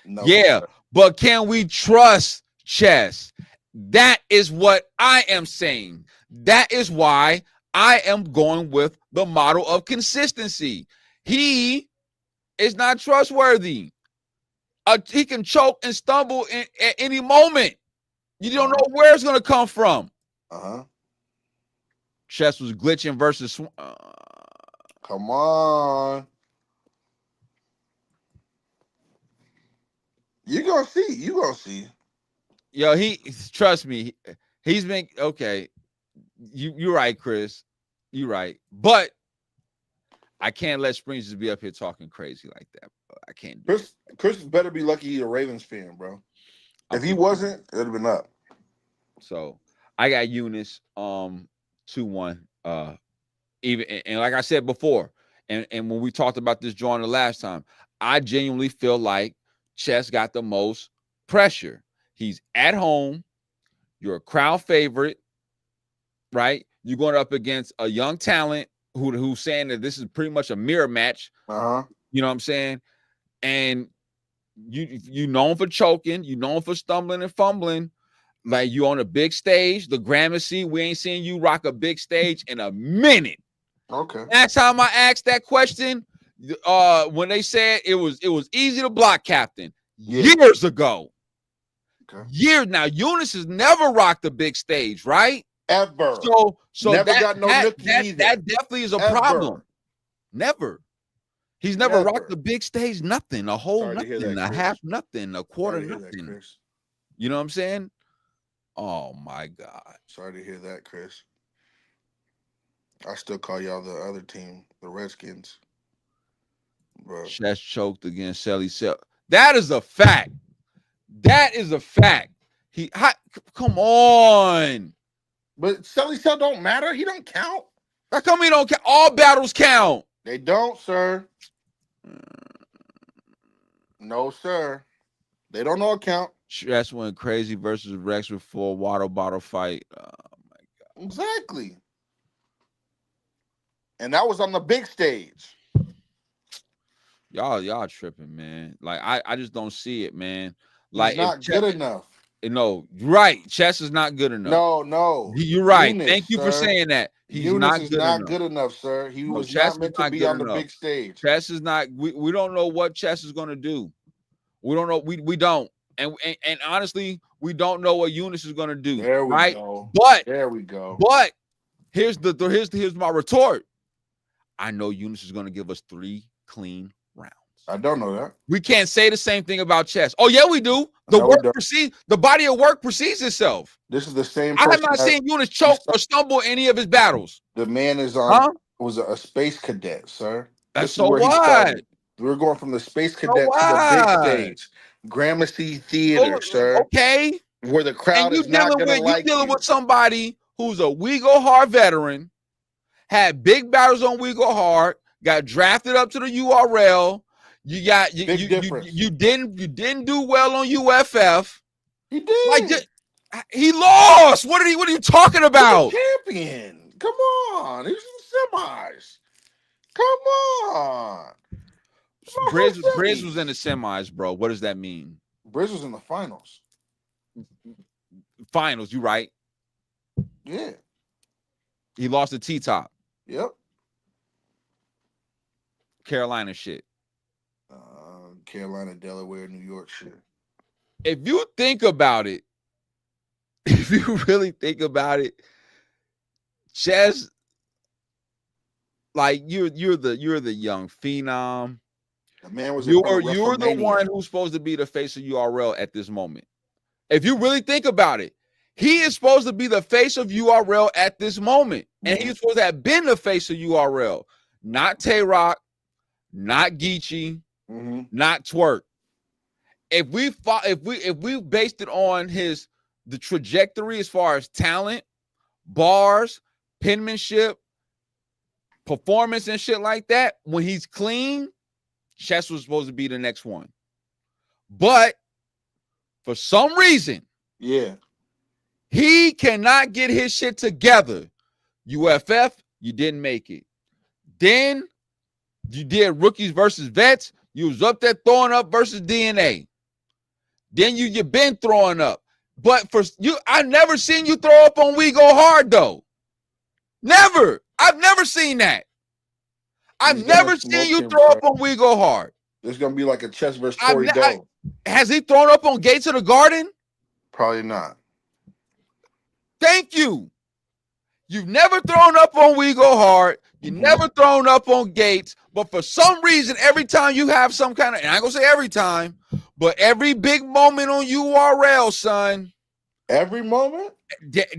No, Yeah, sir. but can we trust Chess? That is what I am saying. That is why I am going with the model of consistency. He is not trustworthy. He can choke and stumble at any moment. You don't know where it's going to come from. Chess was glitching versus. Come on. You gonna see. You gonna see. Yo, trust me. He's been okay. You're right, Chris. You're right. But I can't let Springz just be up here talking crazy like that. I can't do Chris better be lucky he's a Ravens fan, bro. If he wasn't, it would have been up. So I got Eunice 2-1. Even and like I said before, and when we talked about this drawing the last time, I genuinely feel like Chess got the most pressure. He's at home. You're a crowd favorite, right? You're going up against a young talent who's saying that this is pretty much a mirror match. You know what I'm saying? And you known for choking, you known for stumbling and fumbling. Like you on a big stage, the Gramercy. We ain't seen you rock a big stage in a minute. Okay. Last time I asked that question, when they said it was easy to block Captain years ago. Okay. Years now. Eunice has never rocked a big stage, right? Ever. So never that, got no that, nookie that, either. that definitely is a problem. Never. He's never rocked the big stage, nothing, a whole nothing, a half nothing, a quarter nothing. That, you know what I'm saying? Oh my God. Sorry to hear that, Chris. I still call y'all the other team, the Redskins. Bro. Chess choked against Shelly Sell. That is a fact. That is a fact. Come on. But Shelly Sell don't matter. He don't count. How come he don't count? All battles count. They don't, sir. No, sir. They don't all count. Chess went crazy versus Rex before water bottle fight. Oh my God. Exactly. And that was on the big stage. Y'all tripping, man. Like I just don't see it, man. Like he's not good enough. No, right. Chess is not good enough. No. You're right. Eunice, Thank you for saying that. He's not good enough, sir. He was not meant to be on the big stage. Chess is not. We don't know what Chess is going to do. We don't know. We don't. And honestly, we don't know what Eunice is going to do. There we go. There we go. But here's my retort. I know Eunice is going to give us 3 clean rounds. I don't know that. We can't say the same thing about Chess. Oh yeah, we do. The body of work precedes itself. This is the same. I have not seen Eunice choke or stumble in any of his battles. The man is on. Was a space cadet, sir. That's so what? We're going from the space cadet to the big stage. Gramercy Theater, sir. Okay. Where the crowd is not going to like you. You're dealing with somebody who's a We Go Hard veteran, had big battles on We Go Hard, got drafted up to the URL. You didn't do well on UFF. He did. He lost. What are you talking about? He's a champion. Come on. He was in the semis. Come on. Prezzy was in the semis, bro. What does that mean? Prezzy was in the finals. Finals, you right? Yeah. He lost the T-top. Yep. Carolina shit. Carolina, Delaware, New York shit. If you think about it, if you really think about it, Chess, like you're the young phenom. The man was. You're the one who's supposed to be the face of URL at this moment. If you really think about it, he is supposed to be the face of URL at this moment, and he's supposed to have been the face of URL, not Tay-Rock, not Geechee, not Twerk. If we based it on his the trajectory as far as talent, bars, penmanship, performance, and shit like that, when he's clean, Chess was supposed to be the next one. But for some reason, he cannot get his shit together. UFF, you didn't make it. Then you did rookies versus vets. You was up there throwing up versus DNA. Then you been throwing up. But for you, I never seen you throw up on We Go Hard though. Never. I've never seen that. I've never seen you throw up on We Go Hard. There's gonna be like a Chess versus Tory Doe. Has he thrown up on Gates of the Garden? Probably not. Thank you. You've never thrown up on We Go Hard. You never thrown up on Gates. But for some reason, every time you have some kind of, and I ain't gonna say every time, but every big moment on URL, son. Every moment?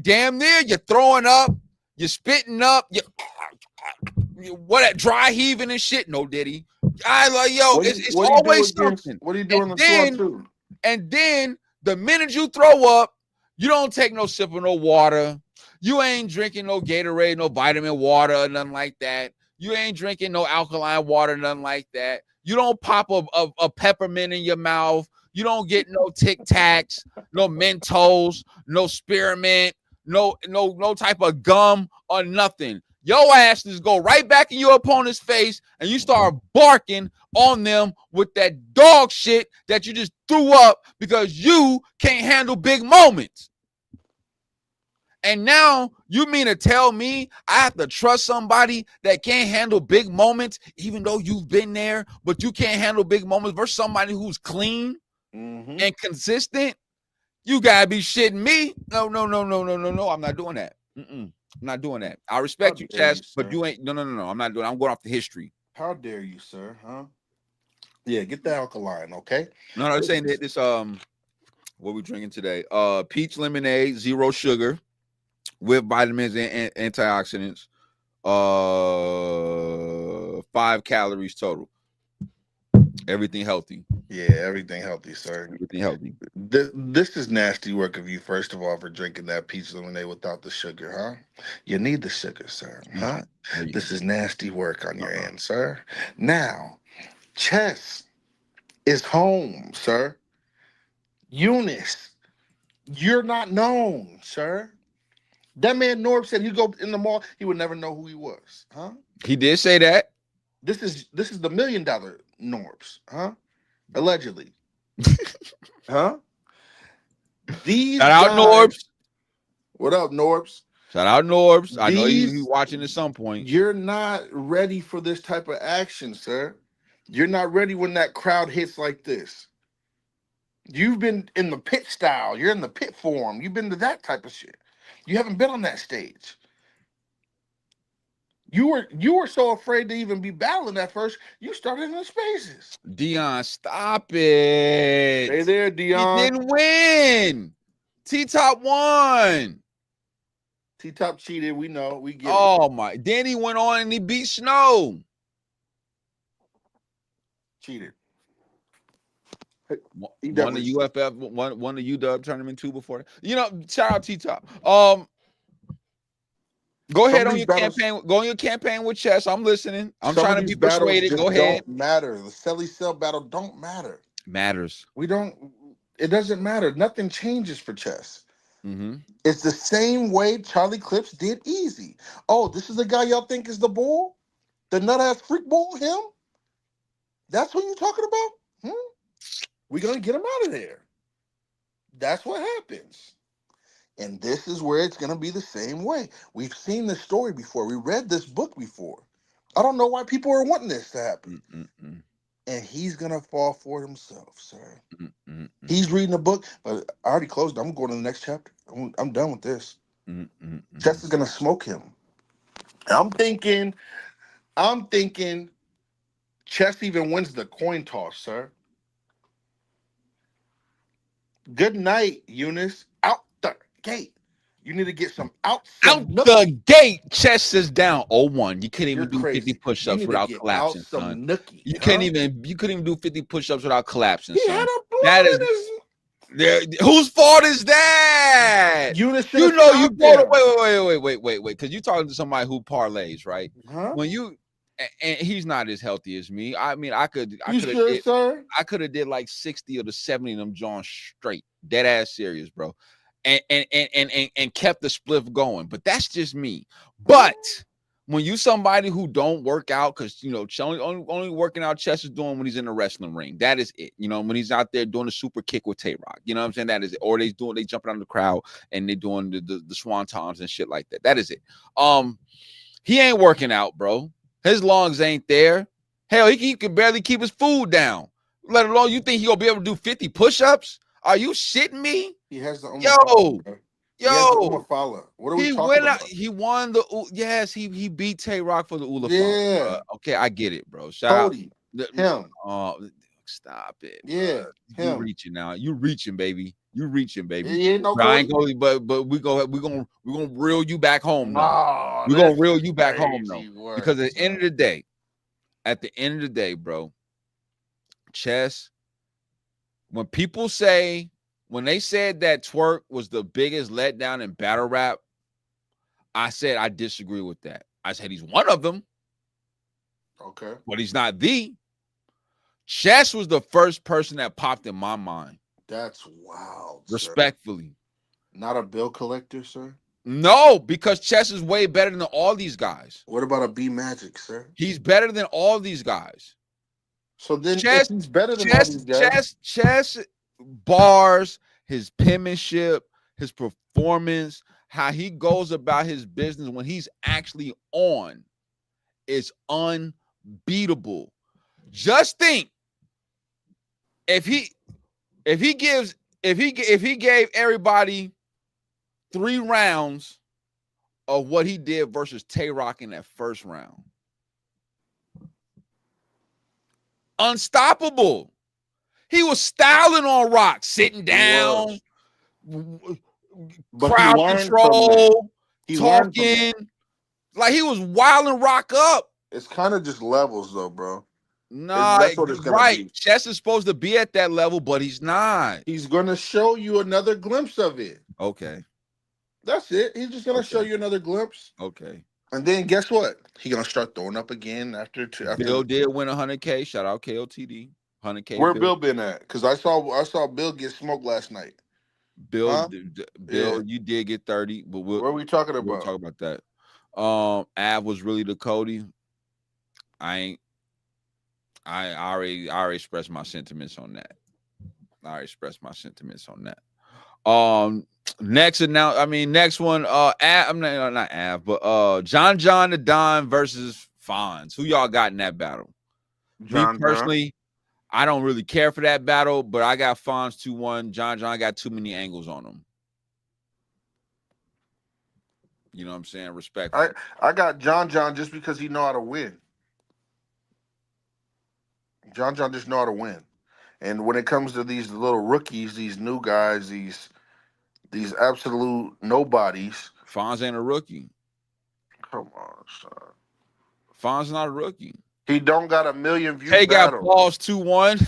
Damn near you're throwing up, you're spitting up, you what dry heaving and shit. No, Diddy. I like it's always something. What are you doing on the floor too? And then the minute you throw up, you don't take no sip of no water. You ain't drinking no Gatorade, no vitamin water, nothing like that. You ain't drinking no alkaline water, nothing like that. You don't pop a peppermint in your mouth. You don't get no Tic Tacs, no Mentos, no spearmint, no type of gum or nothing. Your ass just go right back in your opponent's face and you start barking on them with that dog shit that you just threw up because you can't handle big moments. And now you mean to tell me I have to trust somebody that can't handle big moments, even though you've been there, but you can't handle big moments versus somebody who's clean and consistent? You gotta be shitting me. No. I'm not doing that. I'm not doing that. I respect you, Chess, but you ain't. No. I'm not doing it. I'm going off the history. How dare you, sir? Huh? Yeah, get the alkaline, okay? No, I'm saying that this what we drinking today? Peach lemonade, 0 sugar, with vitamins and antioxidants. 5 calories total. Everything healthy. Yeah, everything healthy, sir. Everything healthy. This is nasty work of you, first of all, for drinking that peach lemonade without the sugar, huh? You need the sugar, sir. Huh? This is nasty work on your end, sir. Now, Chess is home, sir. Eunice, you're not known, sir. That man Norb said he'd go in the mall, he would never know who he was, huh? He did say that. This is the $1 million Norbs, huh? Allegedly. Huh? These Shout out Norbs. What up, Norbs? Shout out Norbs. I know he's watching at some point. You're not ready for this type of action, sir. You're not ready when that crowd hits like this. You've been in the pit style. You're in the pit form. You've been to that type of shit. You haven't been on that stage. You were so afraid to even be battling at first. You started in the spaces. Dion, stop it. Stay there, Dion. He didn't win. T-Top won. T-Top cheated. We know. We get it. My. Then he went on and he beat Snow. Cheated. Won the UFF, won the UW tournament too before that. You know, shout out T-Top. Go ahead on your campaign. Go on your campaign with Chess. I'm listening. I'm trying to be persuaded. Go ahead. Don't matter. The Selly Cell battle don't matter. Matters. It doesn't matter. Nothing changes for Chess. It's the same way Charlie Clips did Easy. Oh, this is the guy y'all think is the bull? The nut ass freak bull? Him? That's what you're talking about? We're gonna get him out of there. That's what happens. And this is where it's going to be the same way. We've seen this story before. We read this book before. I don't know why people are wanting this to happen. And he's going to fall for it himself, sir. He's reading a book, but I already closed. I'm going to the next chapter. I'm done with this. Chess is going to smoke him. I'm thinking Chess even wins the coin toss, sir. Good night, Eunice. Out the gate. You need to get some out the gate. Chest is down 0-1. You can't even do 50 push-ups without collapsing, son. You couldn't even do 50 push-ups without collapsing, son. Whose fault is that? Eunice You should know have you stopped go to him. wait, because you're talking to somebody who parlays, right? Huh? When you and he's not as healthy as me. I mean, I could You have sure, sir? I could have did like 60 of the 70 of them John straight, dead ass serious, bro, and kept the spliff going. But that's just me. But when you somebody who don't work out, because you know, only working out Chess is doing when he's in the wrestling ring. That is it. You know, when he's out there doing the super kick with Tay-Rock. You know what I'm saying? That is it. Or they jumping out of the crowd and they're doing the swantons and shit like that. That is it. He ain't working out, bro. His lungs ain't there. Hell, he can barely keep his food down. Let alone you think he gonna be able to do 50 push-ups? Are you shitting me? He has the Yo. What are we He talking went about? out. He won the. Yes, he beat Tay-Rock for the Ulafon. Yeah. Okay, I get it, bro. Shout Cody. out. Him. Stop it. Yeah. You reaching now. You reaching, baby. You reaching, baby. He ain't no But I ain't Cody. going, but we're gonna reel you back home though. No, We're gonna this reel is you back home though. crazy work, Because at the end son. of the day, bro, Chess, when people say, when they said that Twerk was the biggest letdown in battle rap, I said I disagree with that. I said he's one of them. Okay. But he's not the. Chess was the first person that popped in my mind. That's wild. Respectfully. Sir. Not a bill collector, sir? No, because Chess is way better than all these guys. What about a B Magic, sir? He's better than all these guys. So then Chess, he's better than all these guys. Chess bars, his penmanship, his performance, how he goes about his business when he's actually on is unbeatable. Just think, if he gave everybody 3 rounds of what he did versus Tay-Rock in that first round. Unstoppable. He was styling on Rock, sitting down, crowd control, talking. Like he was wilding Rock up. It's kind of just levels though, bro. Nah, that's what it's gonna be. Chess is supposed to be at that level, but he's not. He's gonna show you another glimpse of it. Okay. That's it. He's just gonna show you another glimpse. Okay. And then guess what? He's gonna start throwing up again after Bill did win 100K. Shout out KOTD. 100K. Where Bill been at? Because I saw Bill get smoked last night. Bill, you did get 30, but what are we talking about? We'll talk about that. Av was really the Cody. I already expressed my sentiments on that. Next one, I'm not Av, but John the Don versus Fonz. Who y'all got in that battle? Me personally, I don't really care for that battle, but I got Fonz 2-1. John got too many angles on him. You know what I'm saying? Respect. I got John just because he know how to win. John just know how to win. And when it comes to these little rookies, these new guys, these absolute nobodies. Fonz ain't a rookie. Come on, son. Fonz not a rookie. He don't got a million views. He got Paul's 2-1.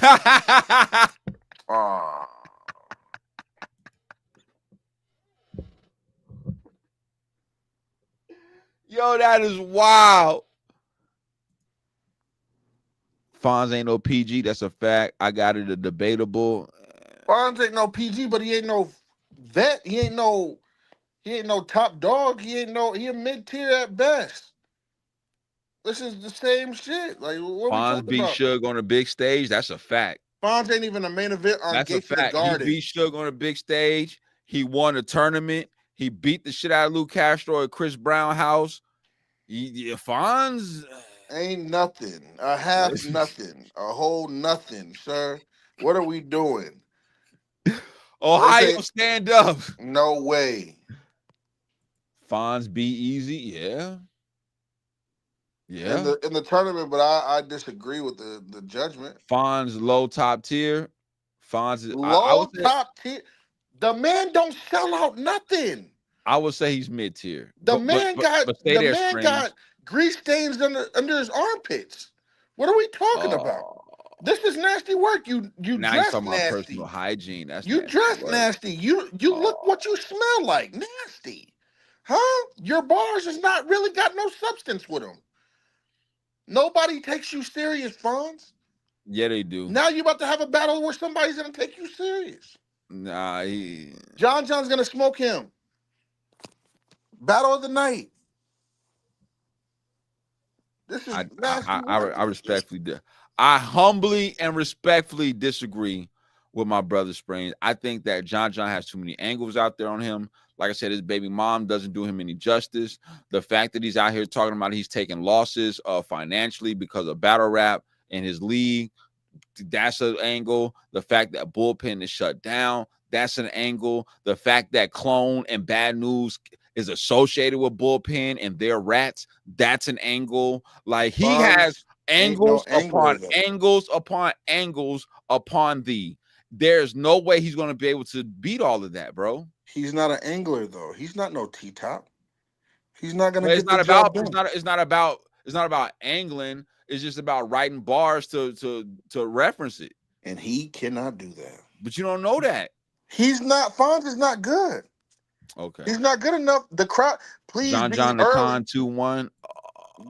Yo, that is wild. Fonz ain't no PG. That's a fact. I got it a debatable. Fonz ain't no PG, but he ain't no vet. He ain't no top dog. He a mid-tier at best. This is the same shit. Like what Fonz beat Suge on a big stage. That's a fact. Fonz ain't even a main event on Gates of the Garden. He beat Suge on a big stage. He won a tournament. He beat the shit out of Lou Castro at Chris Brown house. Fonz ain't nothing. A half nothing. A whole nothing, sir. What are we doing? Ohio, stand up. No way. Fonz be easy, yeah. Yeah. In the tournament, but I disagree with the judgment. Fonz low top tier. Fonz is low top tier. The man don't sell out nothing. I would say he's mid tier. The man got grease stains under his armpits. What are we talking about? This is nasty work. You Now he's dress talking about personal nasty. hygiene. That's You nasty dress work. nasty. You look Oh, what you smell like. Nasty. Huh? Your bars has not really got no substance with them. Nobody takes you serious, Fonz. yeah, they do. Now you're about to have a battle where somebody's gonna take you serious. Nah, John John's gonna smoke him. Battle of the night. This is nasty work. I respectfully, I humbly and respectfully disagree with my brother Springz. I think that John has too many angles out there on him. Like I said, his baby mom doesn't do him any justice. The fact that he's out here talking about he's taking losses financially because of battle rap in his league, that's an angle. The fact that Bullpen is shut down, that's an angle. The fact that Clone and Bad News is associated with Bullpen and their rats, that's an angle. Like he has angles upon angles upon angles upon thee. There's no way he's going to be able to beat all of that, bro. He's not an angler though. He's not no T-top. He's not going to But get the job done. it's not about angling. It's just about writing bars to reference it. And he cannot do that. But you don't know that. He's not. Fonz is not good. Okay. He's not good enough. The crowd, please. John be the early. Con 2-1.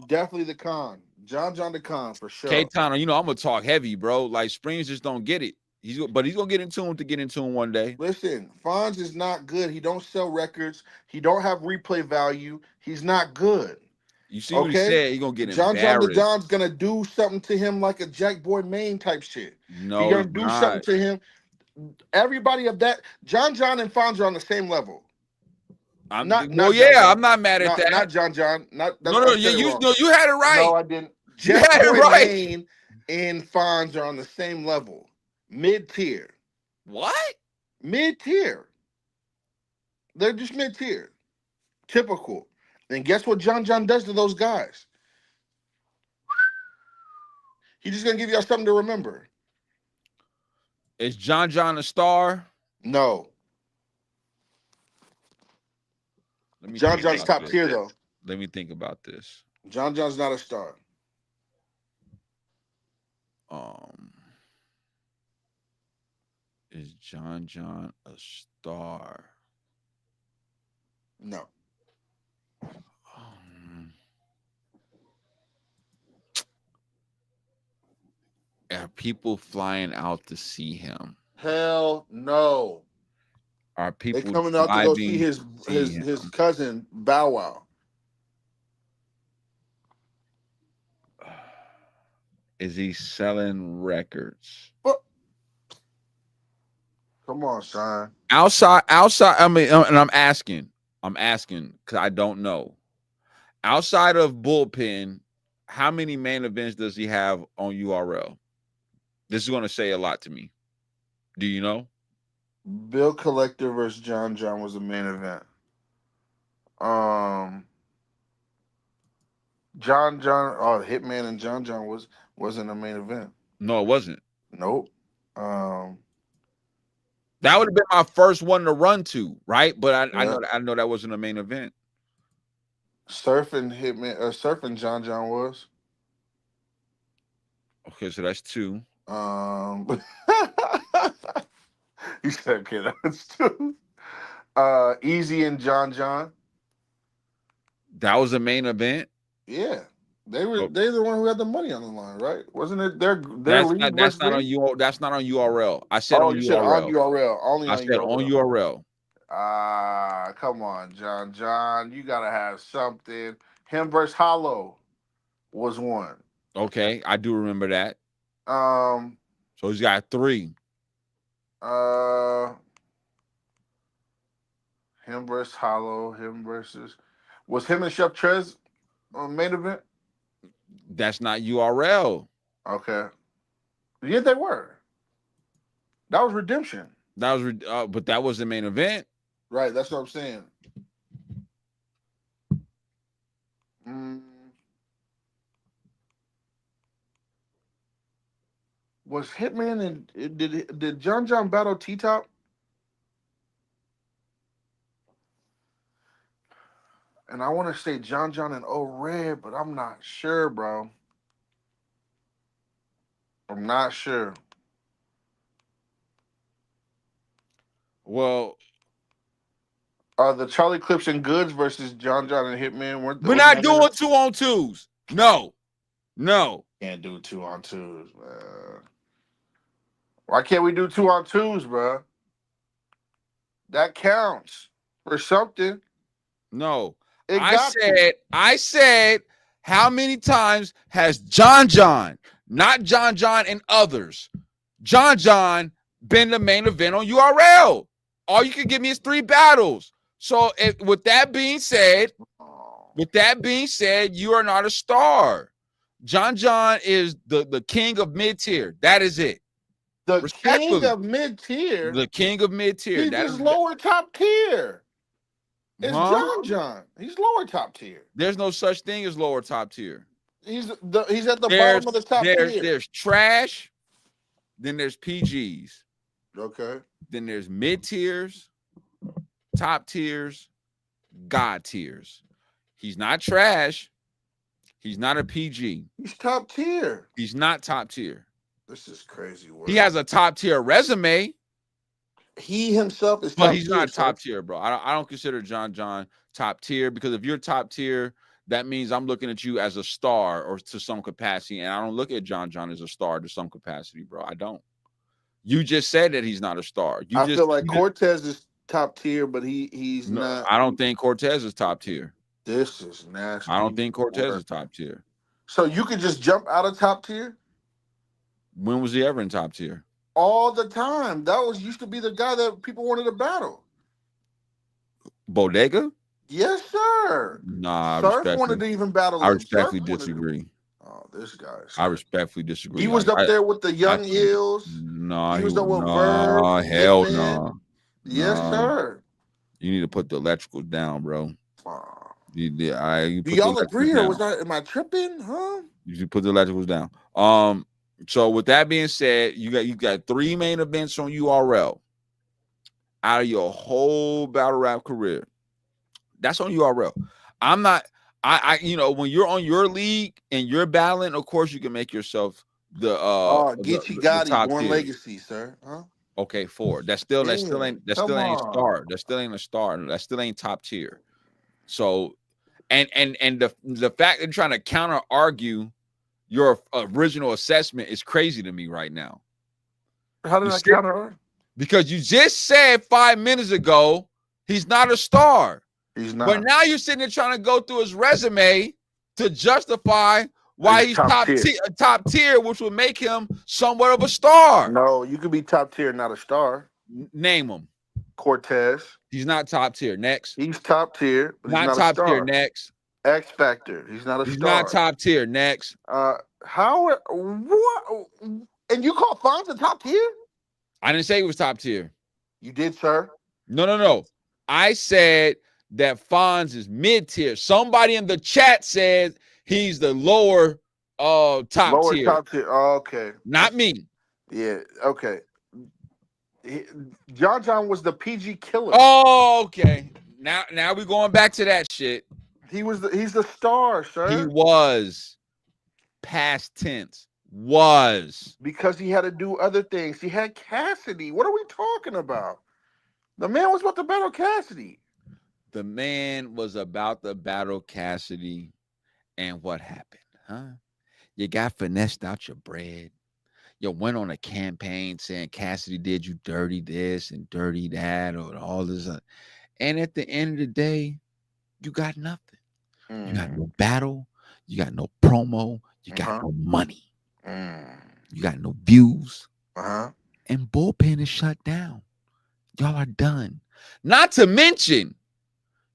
Definitely the Con. John the Con for sure. K-Town, you know I'm gonna talk heavy, bro. Like Springz just don't get it. But he's gonna get into him one day. Listen, Fonz is not good. He don't sell records. He don't have replay value. He's not good. You see what he said? He's gonna get John embarrassed. the Don's gonna do something to him like a Jack Boy Maine type shit. No, he's gonna do something to him. Everybody of that, John and Fonz are on the same level. I'm not mad at that. Not John. Not no. You had it right. No, I didn't. Jack Boy Maine and Fonz are on the same level, mid tier. What? Mid tier. They're just mid tier. Typical. And guess what John does to those guys? He's just gonna give y'all something to remember. Is John a star? No. John John's top tier though. Let me think about this. John John's not a star. Is John a star? No. Are people flying out to see him? Hell no. Are people coming out to go see his cousin Bow Wow? Is he selling records? Come on, son. Outside. I mean, and I'm asking because I don't know. Outside of Bullpen, how many main events does he have on URL? This is going to say a lot to me. Do you know? Bill Collector versus John was the main event. Hitman and John wasn't a main event. No, it wasn't. Nope. That would have been my first one to run to, right? But I know that wasn't a main event. Surf and John was. Okay, so that's 2. You said, okay, that's 2. Easy and John. That was a main event. Yeah, they're the one who had the money on the line, right? Wasn't it? That's not on you. That's not on URL. I said on URL. Said on URL. Only I on said URL. on URL. Come on, John. You gotta have something. Him versus Hollow was one. Okay, I do remember that. So he's got 3. Him versus Hollow. Was him and Chef Trez on main event? That's not URL. Okay. Yeah, they were. That was Redemption. But that was the main event. Right, that's what I'm saying. Was Hitman and did John battle T-Top? And I want to say John and O Red, but I'm not sure, bro. I'm not sure. Well, The Charlie Clips and Goods versus John John and Hitman. we're Wasn't not that doing it? 2-on-2s. No. Can't do 2-on-2s, man. Why can't we do 2-on-2s, bro? That counts for something. No. It got to. I said, how many times has John, not John and others, John been the main event on URL? All you can give me is 3 battles. So with that being said, you are not a star. John is the king of mid-tier. That is it. The king of mid-tier? The king of mid-tier. He's just lower top tier. It's John. He's lower top tier. There's no such thing as lower top tier. He's at the bottom of the top tier. There's trash, then there's PGs. Okay. Then there's mid tiers, top tiers, God tiers. He's not trash. He's not a PG. He's top tier. He's not top tier. This is crazy work. He has a top tier resume. He himself is top tier. But he's not top tier, bro. I don't consider John top tier, because if you're top tier, that means I'm looking at you as a star or to some capacity, and I don't look at John as a star to some capacity, bro. I don't. You just said that he's not a star. I feel like Cortez is top tier, but he's not. I don't think Cortez is top tier. This is nasty. I don't think Cortez is top tier. So you could just jump out of top tier? When was he ever in top tier? All the time. That used to be the guy that people wanted to battle. Bodega? Yes, sir. Nah, Surf wanted to even battle. I respectfully disagree. Oh, this guy. I respectfully disagree. He was up there with the Young Ills. No, he was up with Verb. Hell no. Yes, sir. You need to put the electricals down, bro. Do y'all agree, or am I tripping? Huh? You should put the electricals down. So with that being said, you got 3 main events on URL out of your whole battle rap career. That's on URL. I'm not. When you're on your league and you're battling, of course you can make yourself the Geechee Gotti, Born Legacy, sir. Huh? Okay, 4. That still ain't a star. That still ain't a star. That still ain't top tier. So, and the fact that you're trying to counter argue your original assessment is crazy to me right now. How did I counter? Because you just said 5 minutes ago he's not a star. He's not. But now you're sitting there trying to go through his resume to justify why he's top tier, which would make him somewhat of a star. No, you could be top tier, not a star. Name him. Cortez. He's not top tier. Next. He's top tier. But not top tier. Next. X Factor. He's not a star. He's not top tier. Next. What? And you call Fonz a top tier? I didn't say he was top tier. You did, sir. No. I said that Fonz is mid tier. Somebody in the chat said he's the lower top tier. Top tier. Oh, okay. Not me. Yeah. Okay. John was the PG killer. Oh, okay. Now we're going back to that shit. He's the star, sir. He was. Past tense. Was. Because he had to do other things. He had Cassidy. What are we talking about? The man was about to battle Cassidy. The man was about to battle Cassidy. And what happened? Huh? You got finessed out your bread. You went on a campaign saying Cassidy did you dirty this and dirty that or all this. And at the end of the day, you got nothing. You got no battle. You got no promo. You got no money. You got no views. And Bullpen is shut down. Y'all are done. Not to mention,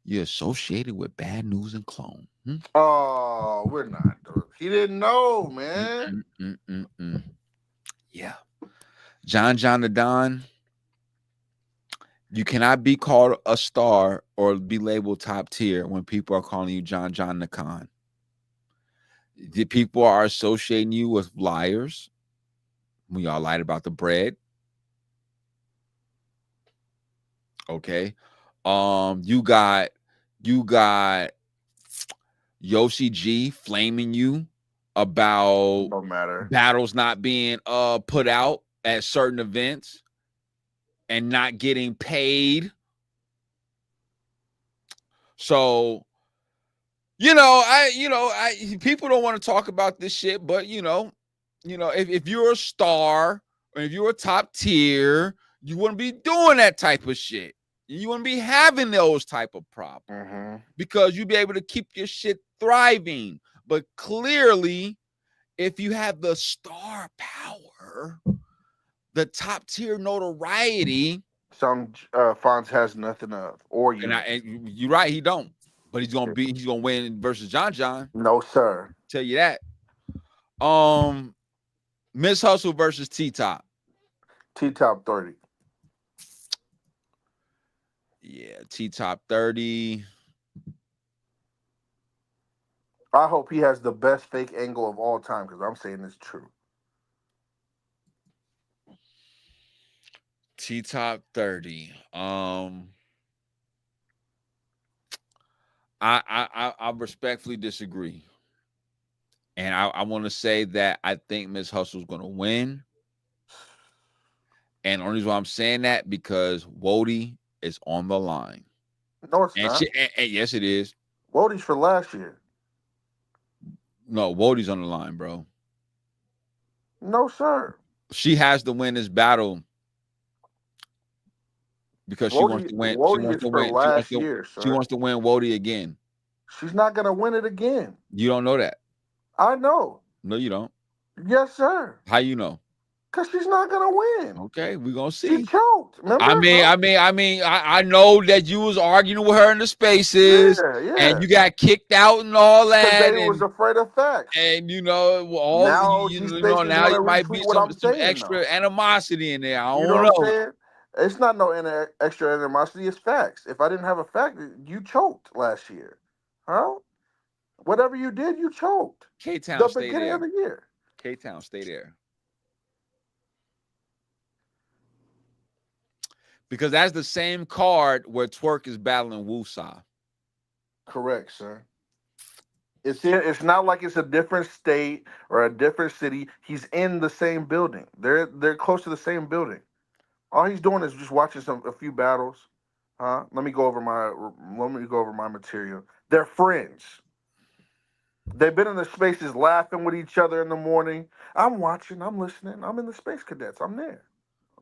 you're associated with Bad News and Clone. Oh, we're not. He didn't know, man. Yeah. John the Don, you cannot be called a star or be labeled top tier when people are calling you John the Con. The people are associating you with liars. We all lied about the bread. Okay. You got Yoshi G flaming you about Don't matter. battles not being put out at certain events and not getting paid. So, people don't want to talk about this shit, but if you're a star or if you're a top tier, you wouldn't be doing that type of shit. You wouldn't be having those type of problems because you'd be able to keep your shit thriving. But clearly, if you have the star power, the top tier notoriety, some Fonz has nothing of, or you. and you're right, he don't. But he's gonna win versus John. No, sir. Tell you that. Miss Hustle versus T-Top. T-Top 30. Yeah, T-Top 30. I hope he has the best fake angle of all time because I'm saying it's true. T-Top 30. I respectfully disagree. And I want to say that I think Miss Hustle's going to win. And the only reason why I'm saying that because Wody is on the line. No, it's not. And yes, it is. Wody's for last year. No, Wody's on the line, bro. No, sir. She has to win this battle because she wants to win. She wants to win Wody again. She's not going to win it again. You don't know that. I know. No, you don't. Yes, sir. How you know? Because she's not gonna win. Okay, we're gonna see. She choked. Remember? I know that you was arguing with her in the spaces, and you got kicked out and all that. They was afraid of facts. And now you might be some extra animosity in there. I don't know. What I'm saying? It's not no extra animosity. It's facts. If I didn't have a fact, you choked last year, huh? Whatever you did, you choked. K-Town, stay there. The beginning of the year. K-Town, stay there. Because that's the same card where Twerk is battling Woosaah. Correct, sir. It's not like it's a different state or a different city. He's in the same building. They're close to the same building. All he's doing is just watching a few battles. Huh? Let me go over my material. They're friends. They've been in the spaces laughing with each other in the morning. I'm watching. I'm listening. I'm in the Space Cadets. I'm there.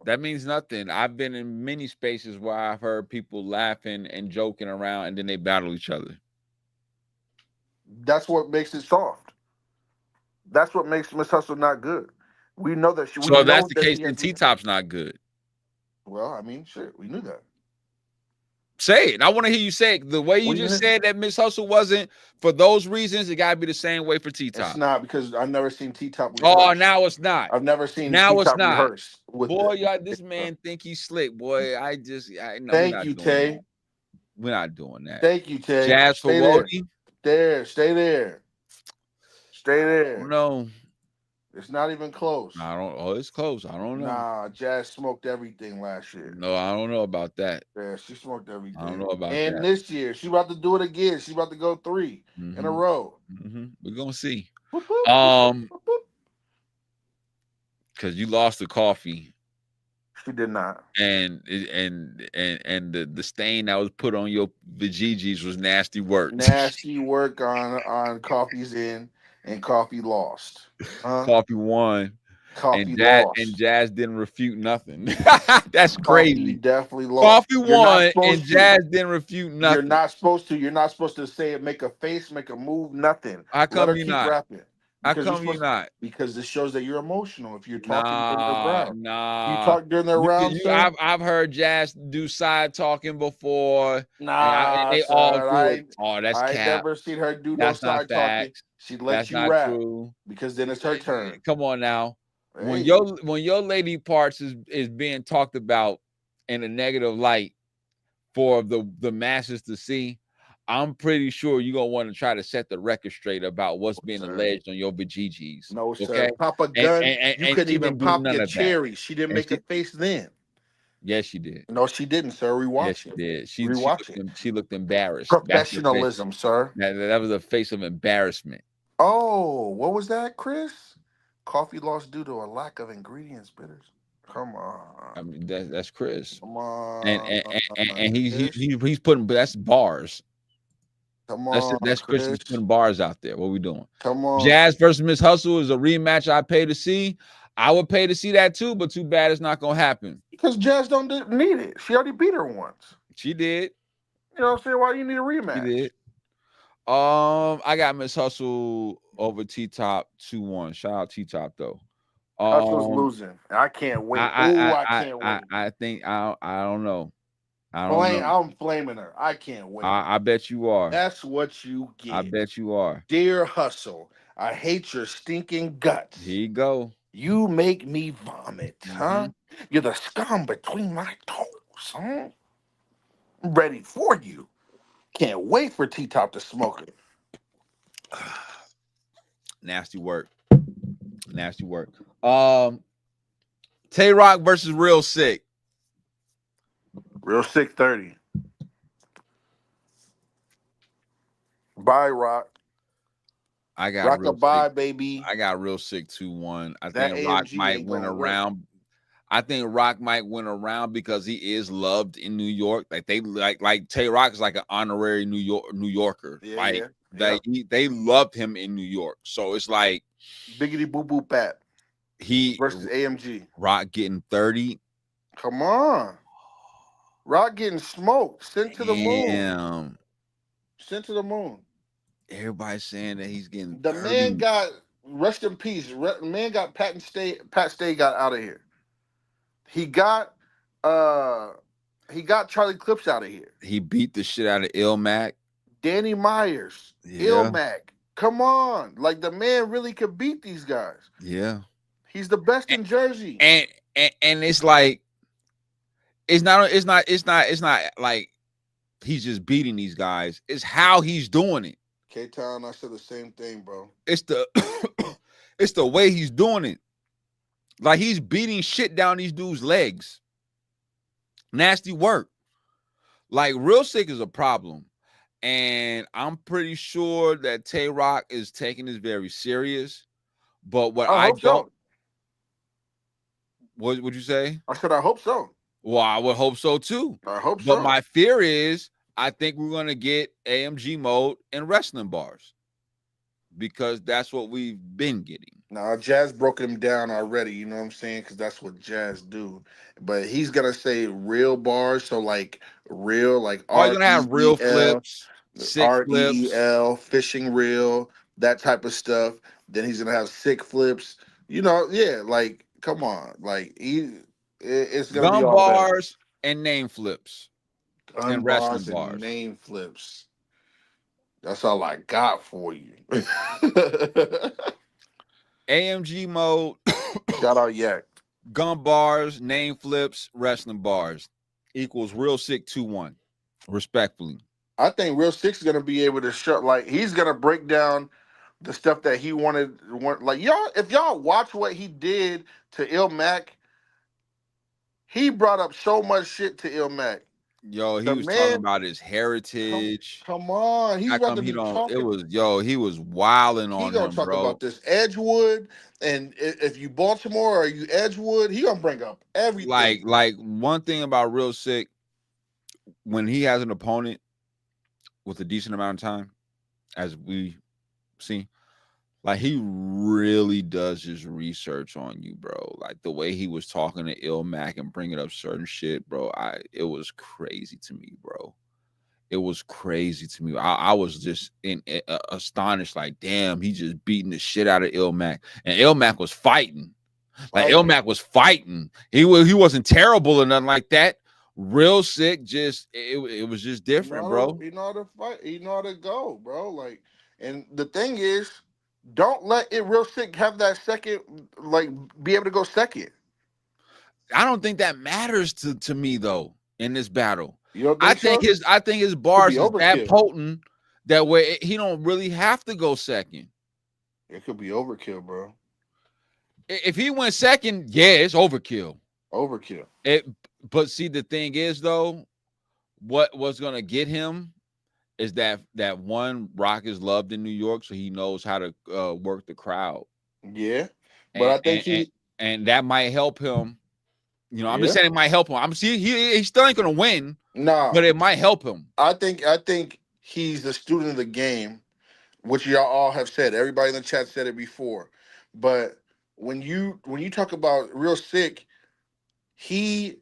That means nothing. I've been in many spaces where I've heard people laughing and joking around, and then they battle each other. That's what makes it soft. That's what makes Miss Hustle not good. We know that she. So if that's the case, then T-Top's not good. Well, I mean, shit, we knew that. Say it. I want to hear you say it. The way you just said that Miss Hustle wasn't for those reasons, it got to be the same way for T-Top. It's not because I've never seen T-Top rehearse. Oh, now it's not. I've never seen now T-Top it's not. Rehearse. Boy, this man think he's slick. Boy, no, thank you, Tay. We're not doing that. Thank you, Tay. Jazz for Wody. Stay there. No. It's not even close. I don't. Oh, it's close. I don't know. Nah, Jazz smoked everything last year. No, I don't know about that. Yeah, she smoked everything. I don't know about that. And this year, she about to do it again. She about to go 3 in a row. We're gonna see. Because you lost the coffee. She did not. And the stain that was put on your vajayjays was nasty work. Nasty work on Coffee's in and Coffee lost. Coffee won. Coffee lost. And Jazz didn't refute nothing. That's crazy. Coffee definitely lost. Coffee won and Jazz didn't refute nothing. You're not supposed to. You're not supposed to say it, make a face, make a move, nothing. How come you're not? Rapping. How come you're not? Because this shows that you're emotional. If you're talking during the round, you talk during the round. I've heard Jazz do side talking before. They all good. That's cap. I never seen her do no side talking. She lets you rap because then it's her turn. Come on now. Hey. When your lady parts is being talked about in a negative light for the masses to see, I'm pretty sure you're gonna want to try to set the record straight about what's being alleged on your vajayjays. No, sir. Pop a gun. You couldn't even pop your cherry. She didn't make a face then. Yes, she did. No, she didn't, sir. Rewatch it. Yes, she did. She looked embarrassed. Professionalism, sir. That was a face of embarrassment. Oh, what was that, Chris? Coffee loss due to a lack of ingredients, bitters. Come I on. mean, that's Chris, Come and on, and Chris. he's putting that's bars. Come That's it. on, That's Chris. He's Chris. putting bars out there. What we doing? Come on. Jazz versus Miss Hustle is a rematch. I pay to see. I would pay to see that too, but too bad it's not gonna happen. Because Jazz don't need it. She already beat her once. She did. You know what I'm saying? Why you need a She rematch? did. I got Miss Hustle over T Top 2-1. Shout out T Top though. Hustle's Um, losing. I can't wait. Oh, I can't wait. I think I don't know. I don't Flame, know. I'm flaming her. I can't wait. I bet you are. That's what you I get. bet you are. Dear Hustle, I hate your stinking guts. Here you go. You make me vomit, huh? Mhm. You're the scum between my toes, huh? I'm ready for you. Can't wait for T-Top to smoke it. Nasty work. Nasty work. Tay Rock versus Real Sick. Real 630. Bye, Rock. I got Real Rock-a-bye, Sick. baby. I got Real Sick 2-1. I That think Rock AMG might ain't win gonna work. around. I think Rock might win around because he is loved in New York. Like they like Tay Rock is like an honorary New Yorker. Yeah, like yeah. they loved him in New York. So it's like Biggity Boo Boo Pat he versus AMG. Rock getting 30. Come on. Rock getting smoked. Sent to the moon. Damn. Sent to the moon. Everybody's saying that he's getting The 30. man got, rest in peace. The man got Pat Stay got out of here. He got Charlie Clips out of here. He beat the shit out of Ilmac. Danny Myers, Yeah. Ilmac. Come on. Like the man really could beat these guys. Yeah. He's the best in Jersey. And it's like it's not like he's just beating these guys. It's how he's doing it. K-Town, I said the same thing, bro. It's the it's the way he's doing it. Like he's beating shit down these dudes' legs. Nasty work. Like Real Sick is a problem. And I'm pretty sure that Tay Rock is taking this very serious. But what I hope don't so. What would you say? I said I hope so. Well, I would hope so too. I hope But so. my fear is I think we're gonna get AMG mode in wrestling bars because that's what we've been getting. Now Jazz broke him down already, you know what I'm saying? Because that's what Jazz do. But he's gonna say real bars, so like real, like Are you gonna have real REEL, flips, sick flips? REEL, fishing reel, that type of stuff. Then he's gonna have sick flips. You know, yeah, like come on, like it's gonna be Gun all that. bars and name flips and wrestling Bars and bars. name flips. That's all I got for you. AMG mode, Shout out Yak. gun bars, name flips, wrestling bars equals Real Sick 2-1. Respectfully. I think Real Six is gonna be able to show, like he's gonna break down the stuff that he wanted. Like y'all, if y'all watch what he did to Ilmac, he brought up so much shit to Ilmac. Yo, he The was man- talking about his heritage. Come on, he's How about come to he be don't? talking. It was he was wilding He on gonna him, talk bro. about this Edgewood, and if you Baltimore or you Edgewood, he gonna bring up everything. Like one thing about Real Sick, when he has an opponent with a decent amount of time, as we see, like he really does his research on you, bro. Like the way he was talking to Ilmac and bringing up certain shit, bro. It was crazy to me, bro. It was crazy to me. I was just astonished, like, damn, he just beating the shit out of Ilmac, and Ilmac was fighting. Like Ilmac was fighting. He wasn't terrible or nothing like that. Real Sick, just it was just different, bro. He know how to fight. He know how to go, bro. Like, and the thing is, don't let it Real Sick have that second, like, be able to go second. I don't think that matters to me though in this battle. You don't I think think so? his bars is that overkill. potent that way he don't really have to go second. It could be overkill, bro. If he went second, yeah, it's overkill. Overkill. But see, the thing is though, what's gonna get him is that one, Rock is loved in New York, so he knows how to work the crowd. Yeah, but And I think and that might help him. You know, I'm just yeah. saying it might help him. I'm see he still ain't gonna win, Nah, but it might help him. I think he's the student of the game, which y'all all have said. Everybody in the chat said it before. But when you talk about Real Sick, he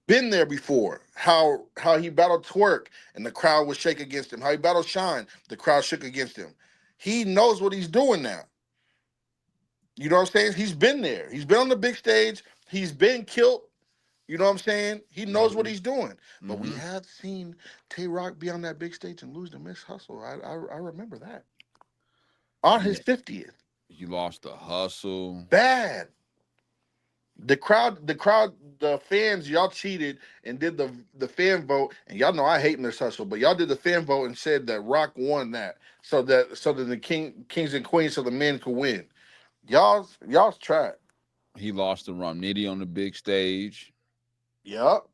been there before. How he battled Twerk and the crowd would shake against him. How he battled Shine, the crowd shook against him. He knows what he's doing now. You know what I'm saying? He's been there. He's been on the big stage. He's been killed. You know what I'm saying? He knows what he's doing. But we have seen Tay Rock be on that big stage and lose to Miss Hustle. I remember that. On his 50th. He lost the Hustle. Bad. The crowd, the fans, y'all cheated and did the fan vote. And y'all know I hate Miss Hustle, but y'all did the fan vote and said that Rock won that. So that the kings and queens of the men could win. Y'all's trash. He lost to Rum Nitty on the big stage. Yup.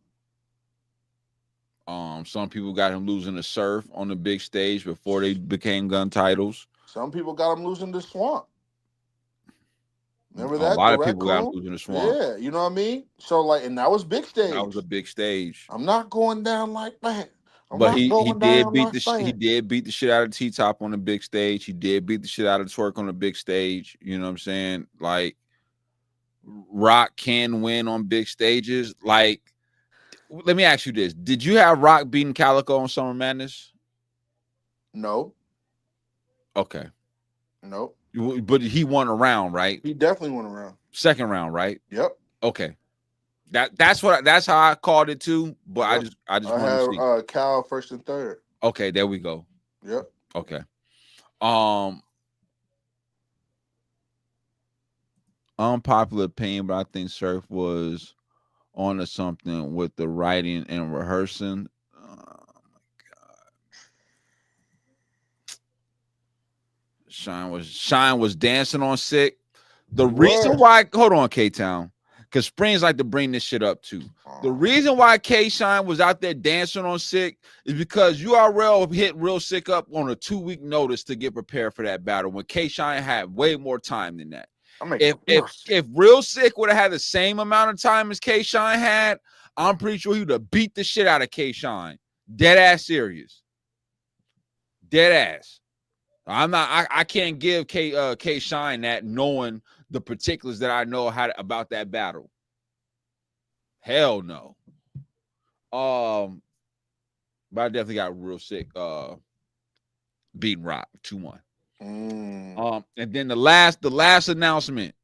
Some people got him losing to Surf on the big stage before they became gun titles. Some people got him losing to Swamp. Remember that? A lot of people got him losing to Swamp. Yeah, you know what I mean? So like, and that was big stage. That was a big stage. I'm not going down like that. But he did beat the shit out of T-Top on the big stage. He did beat the shit out of Twerk on the big stage. You know what I'm saying? Like, Rock can win on big stages. Like, let me ask you this. Did you have Rock beating Calico on Summer Madness? No. Okay. No. But he won a round, right? He definitely won a round. Second round, right? Yep. Okay. That's how I called it too. But yep. I just want to see. Cal first and third. Okay, there we go. Yep. Okay. Unpopular opinion, but I think Surf was onto something with the writing and rehearsing. Oh my God. Shine was dancing on Sick. The reason why, hold on, K-Town, because Springz like to bring this shit up too. The reason why K-Shine was out there dancing on Sick is because URL hit Real Sick up on a 2-week notice to get prepared for that battle when K-Shine had way more time than that. If Real Sick would have had the same amount of time as K-Shine had, I'm pretty sure he would have beat the shit out of K-Shine. Dead ass serious. Dead ass. I can't give K-Shine that knowing the particulars that I know about that battle. Hell no. But I definitely got Real Sick beating Rock 2-1. And then the last announcement,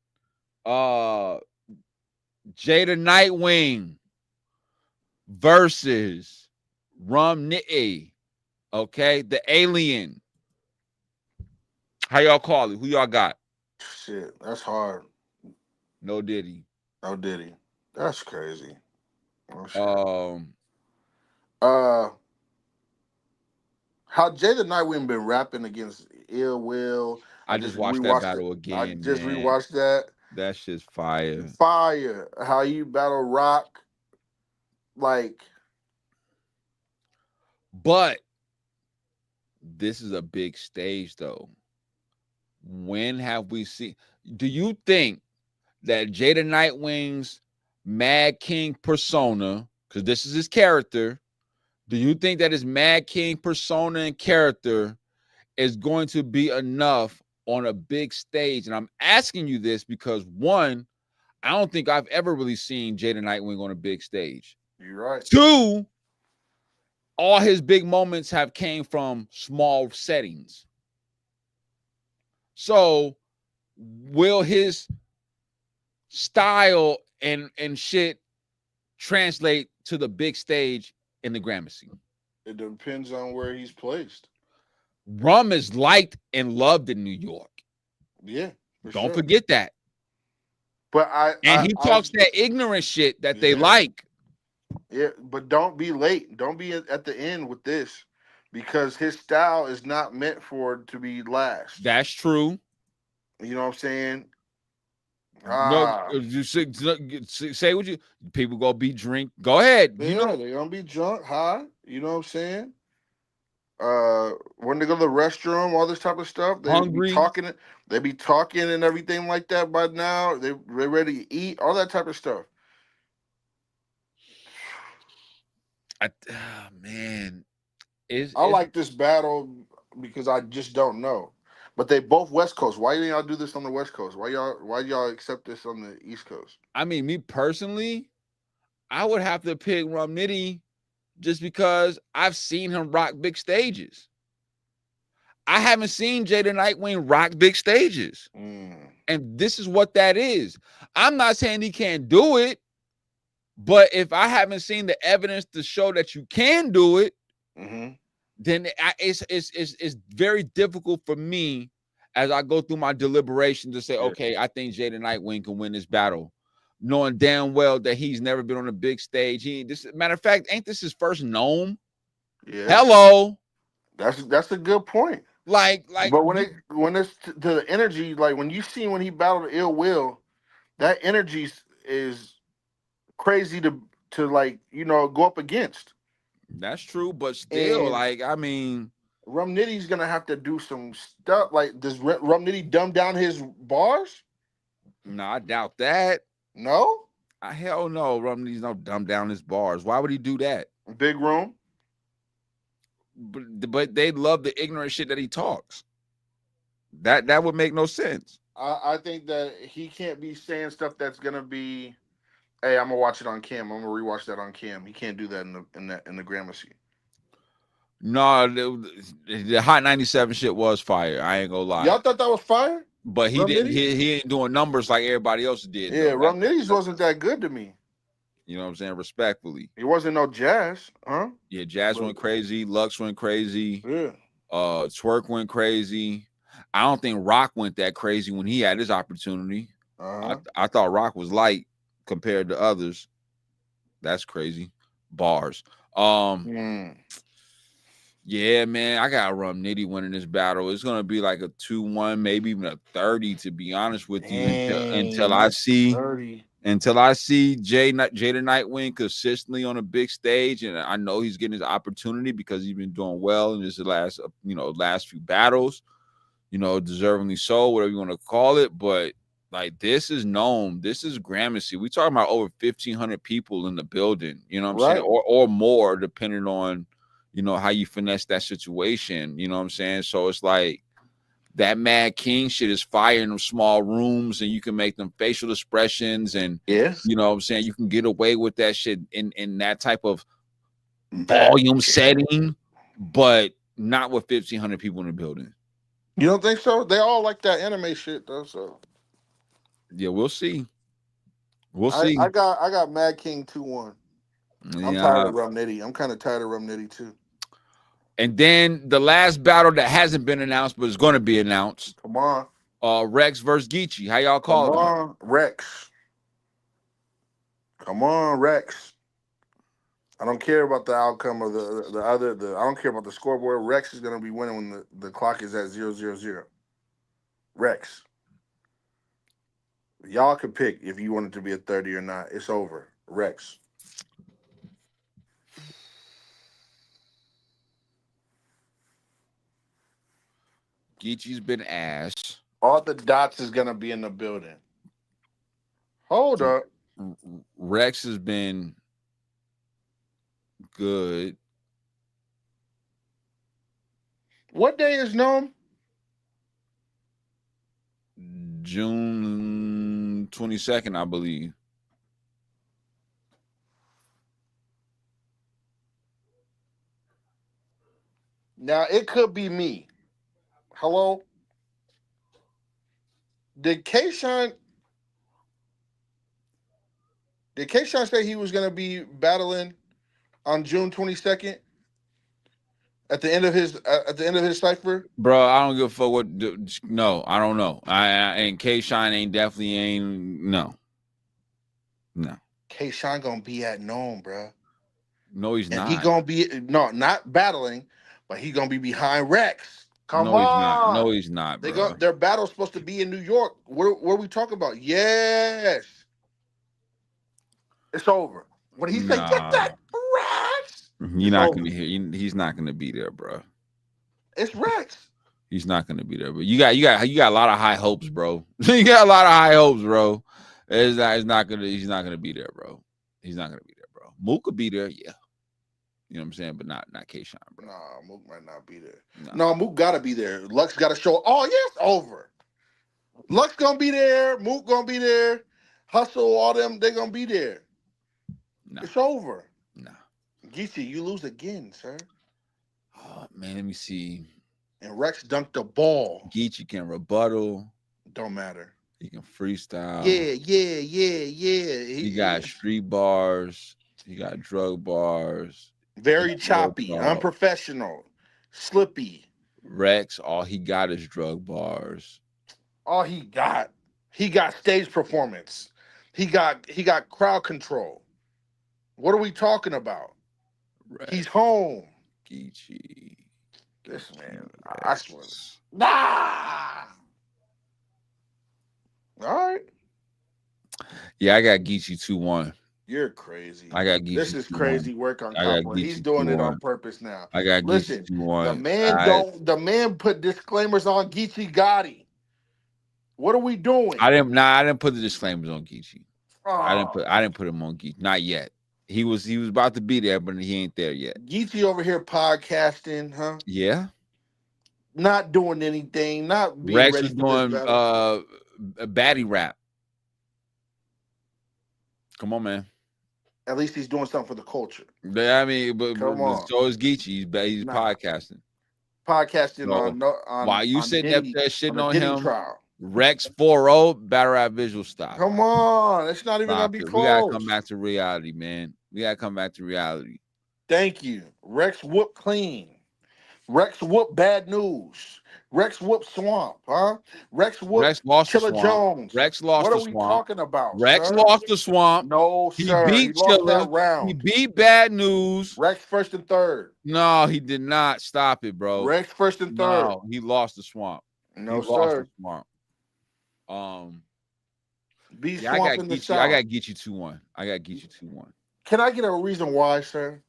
Jada Nightwing versus Rum Nitty. Okay, the Alien. How y'all call it? Who y'all got? Shit, that's hard. No Diddy. No Diddy. That's crazy. Oh, how Jada Nightwing been rapping against Ill Will. I just watched that battle again. I just rewatched that. That shit's fire. Fire. How you battle Rock. Like. But this is a big stage, though. When have we seen? Do you think that Jada Nightwing's Mad King persona, because this is his character, do you think that his Mad King persona and character is going to be enough on a big stage? And I'm asking you this because, one, I don't think I've ever really seen Jada Nightwing on a big stage. You're right. 2, all his big moments have came from small settings. So will his style and shit translate to the big stage in the Gramercy? It depends on where he's placed. Rum is liked and loved in New York. Yeah. Don't forget that. But he talks that ignorant shit that they like. Yeah, but don't be late. Don't be at the end with this, because his style is not meant to be last. That's true. You know what I'm saying? No, you say what you people gonna be drink. Go ahead. Yeah, they're gonna be drunk, high. You know what I'm saying? when they go to the restroom, all this type of stuff. Hungry. They be talking and everything like that. By now, they're ready to eat, all that type of stuff. Man, I like this battle because I just don't know. But they both West Coast. Why didn't y'all do this on the West Coast? Why y'all accept this on the East Coast? I mean, me personally, I would have to pick Rum Nitty just because I've seen him rock big stages. I haven't seen Jay the Nightwing rock big stages. And this is what that is. I'm not saying he can't do it, but if I haven't seen the evidence to show that you can do it, then it's very difficult for me as I go through my deliberation to say, okay, I think Jay the Nightwing can win this battle, knowing damn well that he's never been on a big stage. Matter of fact, ain't this his first Nome? Yeah. Hello. That's a good point. Like, but when it's to the energy, like when he battled Ill Will, that energy is crazy to like, go up against. That's true, but still, like, I mean, Rum Nitty's gonna have to do some stuff. Like, does Rum Nitty dumb down his bars? No, I doubt that. No? Hell no. Rum Nitty's no dumb down his bars. Why would he do that? Big room. But they love the ignorant shit that he talks. That would make no sense. I think that he can't be saying stuff that's gonna be, hey, I'm gonna watch it on cam. I'm gonna rewatch that on cam. He can't do that in the Gramercy. No, the Hot 97 shit was fire. I ain't gonna lie. Y'all thought that was fire? But he didn't. He ain't doing numbers like everybody else did. Yeah, Rum Nitty's wasn't that good to me. You know what I'm saying? Respectfully. It wasn't no Jazz, huh? Yeah, Jazz went crazy. Lux went crazy. Yeah. Twerk went crazy. I don't think Rock went that crazy when he had his opportunity. I thought Rock was light compared to others. That's crazy. Bars. Yeah, man, I got Rum Nitty winning this battle. It's gonna be like a 2-1, maybe even a 30, to be honest with you. Until I see 30. Until I see Jay the Nightwing consistently on a big stage, and I know he's getting his opportunity because he's been doing well in his last few battles, deservingly so, whatever you want to call it. But like, this is Nome, this is Gramercy. We talking about over 1,500 people in the building, you know what I'm saying, or more, depending on how you finesse that situation, you know what I'm saying. So it's like, that Mad King shit is fire in them small rooms, and you can make them facial expressions, and you know what I'm saying, you can get away with that shit in that type of volume setting, but not with 1,500 people in the building. You don't think so? They all like that anime shit though, so yeah, we'll see. We'll see. I got Mad King 2-1. I'm tired of Rum Nitty. I'm kind of tired of Rum Nitty too. And then the last battle that hasn't been announced but is going to be announced. Come on. Rex versus Geechee. How y'all call it? Come on, Rex. Come on, Rex. I don't care about the outcome of I don't care about the scoreboard. Rex is going to be winning when the clock is at 0-0-0. Rex. Y'all can pick if you want it to be a 30 or not. It's over. Rex. Geechee's been ass. All the dots is gonna be in the building. Hold up. Rex has been good. What day is Nome? June 22nd, I believe. Now it could be me. Hello? Did K-Shine say he was going to be battling on June 22nd at the end of his cipher? Bro, I don't give a fuck what. No, I don't know. And K-Shine no. K-Shine going to be at Nome, bro. No, he's not. He going to be not battling, but he going to be behind Rex. Come on. He's not. No, he's not, bro. Their battle's supposed to be in New York. What are we talking about? Yes. It's over. When he say, get that Rex. You're not going to hear. He's not going to be there, bro. It's Rex. He's not gonna be there, but you got a lot of high hopes, bro. You got a lot of high hopes, bro. He's not gonna be there, bro. He's not gonna be there, bro. Mook could be there, yeah. You know what I'm saying, but not K-Shine, bro. Nah, Mook might not be there. No, Mook gotta be there. Lux gotta show. Oh, yeah, it's over. Lux gonna be there. Mook gonna be there. Hustle, all them, they gonna be there. Nah. It's over. Nah. Geechee, you lose again, sir. Oh man, let me see. And Rex dunked the ball. Geechee can rebuttal. Don't matter. He can freestyle. Yeah. He got street bars. He got drug bars. Very choppy, unprofessional, slippy. Rex, all he got is drug bars. All he got stage performance. He got crowd control. What are we talking about? Rex. He's home. Geechee. This man, I swear. Nah. All right. Yeah, I got Geechee 2-1. You're crazy. I got Geechee. This is crazy work on top. He's doing it on purpose now. I got Geechee 2-1. The man put disclaimers on Geechee Gotti. What are we doing? I didn't put the disclaimers on Geechee. Oh. I didn't put him on Geechee. Not yet. He was about to be there, but he ain't there yet. Geechee over here podcasting, huh? Yeah. Not doing anything. Not being Rex ready was doing a baddie rap. Come on, man. At least he's doing something for the culture. I mean, but so is Geechee. He's podcasting. Podcasting so, on while you on sitting Diddy, up there shitting on Diddy him, trial. Rex 4-0, battle rap visual stop. Come on. It's not even going to be close. We got to come back to reality, man. We got to come back to reality. Thank you. Rex whoop clean. Rex whoop bad news. Rex whoop swamp, huh? Rex lost Killer the swamp. Jones. Rex lost the swamp. What are we talking about? Rex lost the swamp. No, sir. He beat Killer. Round. He beat Bad News. Rex first and third. No, he did not. Stop it, bro. Rex first and third. No, he lost the swamp. No, he lost the swamp. I got Geechee 2-1. I got Geechee 2-1. Can I get a reason why, sir?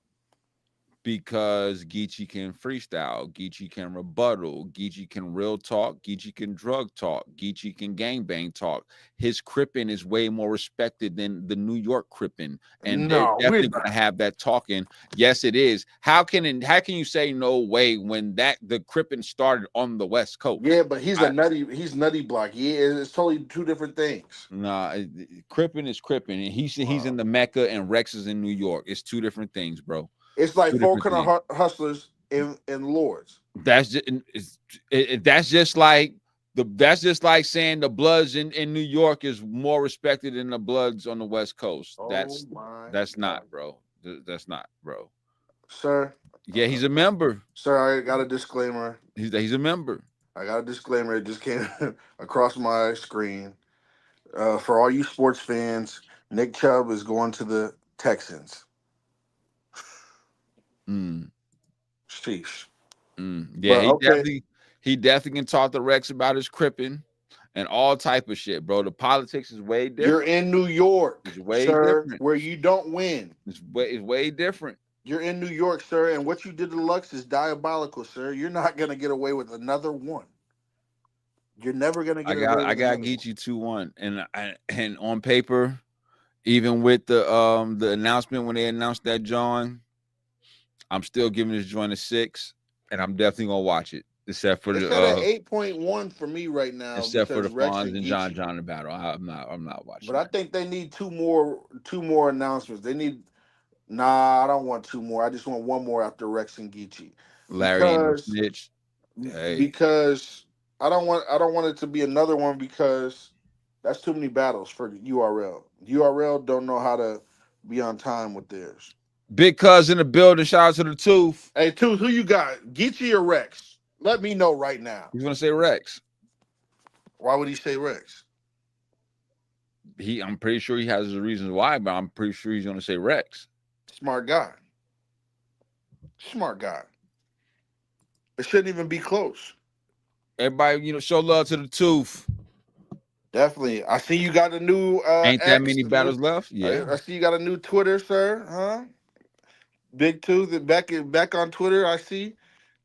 Because Geechee can freestyle, Geechee can rebuttal, Geechee can real talk, Geechee can drug talk, Geechee can gangbang talk. His crippin' is way more respected than the New York crippin', and they're definitely gonna have that talking. Yes, it is. How can you say no way when the crippin' started on the West Coast? Yeah, but he's nutty block. Yeah, it's totally two different things. Nah, crippin' is crippin', and he's in the Mecca and Rex is in New York. It's two different things, bro. It's like four kind of hustlers and lords. That's just like saying the Bloods in New York is more respected than the Bloods on the West Coast. That's not, bro. That's not, bro. Sir. Yeah, he's a member. Sir, I got a disclaimer. He's a member. I got a disclaimer. It just came across my screen. For all you sports fans, Nick Chubb is going to the Texans. Sheesh. Yeah, he definitely can talk to Rex about his cripping and all type of shit, bro. The politics is way different. You're in New York, it's way different. Where you don't win. It's way different. You're in New York, sir, and what you did to Lux is diabolical, sir. You're not gonna get away with another one. You're never gonna get away with I got Geechee 2-1, and on paper, even with the announcement when they announced that John. I'm still giving this joint a 6, and I'm definitely gonna watch it. Except for it's at an 8.1 for me right now. Except for the Fonz and John battle, I'm not watching. But I think they need two more announcements. They need. Nah, I don't want two more. I just want one more after Rex and Geechee. Larry and Snitch. Hey. Because I don't want it to be another one because that's too many battles for URL. URL don't know how to be on time with theirs. Big Cuz in the building. Shout out to the Tooth. Hey, Tooth, who you got? Geechee or Rex? Let me know right now. He's gonna say Rex. Why would he say Rex? I'm pretty sure he has his reasons why, but I'm pretty sure he's gonna say Rex. Smart guy. It shouldn't even be close. Everybody, show love to the Tooth. Definitely. I see you got a new ain't that many battles left? Yeah. I see you got a new Twitter, sir. Huh? Big Tooth back on Twitter, I see.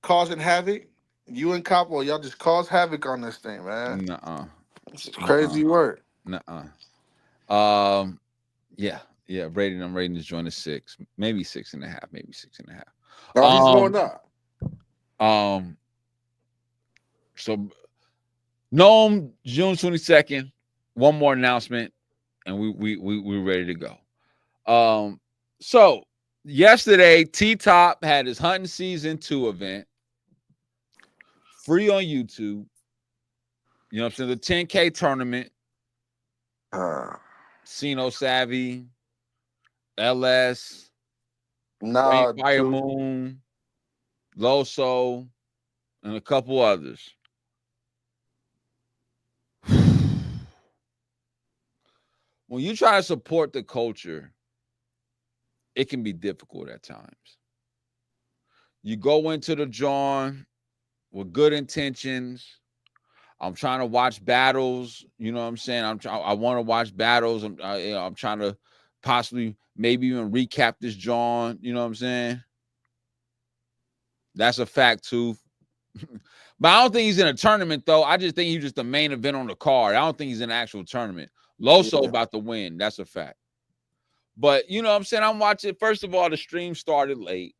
Causing havoc. You and Capo, y'all just cause havoc on this thing, man. Nuh-uh. This is crazy work. Nuh-uh. Yeah. I'm rating this joint a 6, maybe 6.5, maybe 6.5. Oh, he's going up. So Nome, June 22nd, one more announcement, and we're ready to go. So yesterday, T-Top had his hunting season 2 event, free on YouTube. You know what I'm saying? The 10K tournament. Sino Savvy, LS, Fire Moon, Loso, and a couple others. When you try to support the culture, it can be difficult at times. You go into the joint with good intentions. I'm trying to watch battles. You know what I'm saying? I want to watch battles. I'm trying to possibly maybe even recap this joint. You know what I'm saying? That's a fact too. But I don't think he's in a tournament though. I just think he's just the main event on the card. I don't think he's in an actual tournament. Loso about to win. That's a fact. But you know what I'm saying? I'm watching. First of all, the stream started late,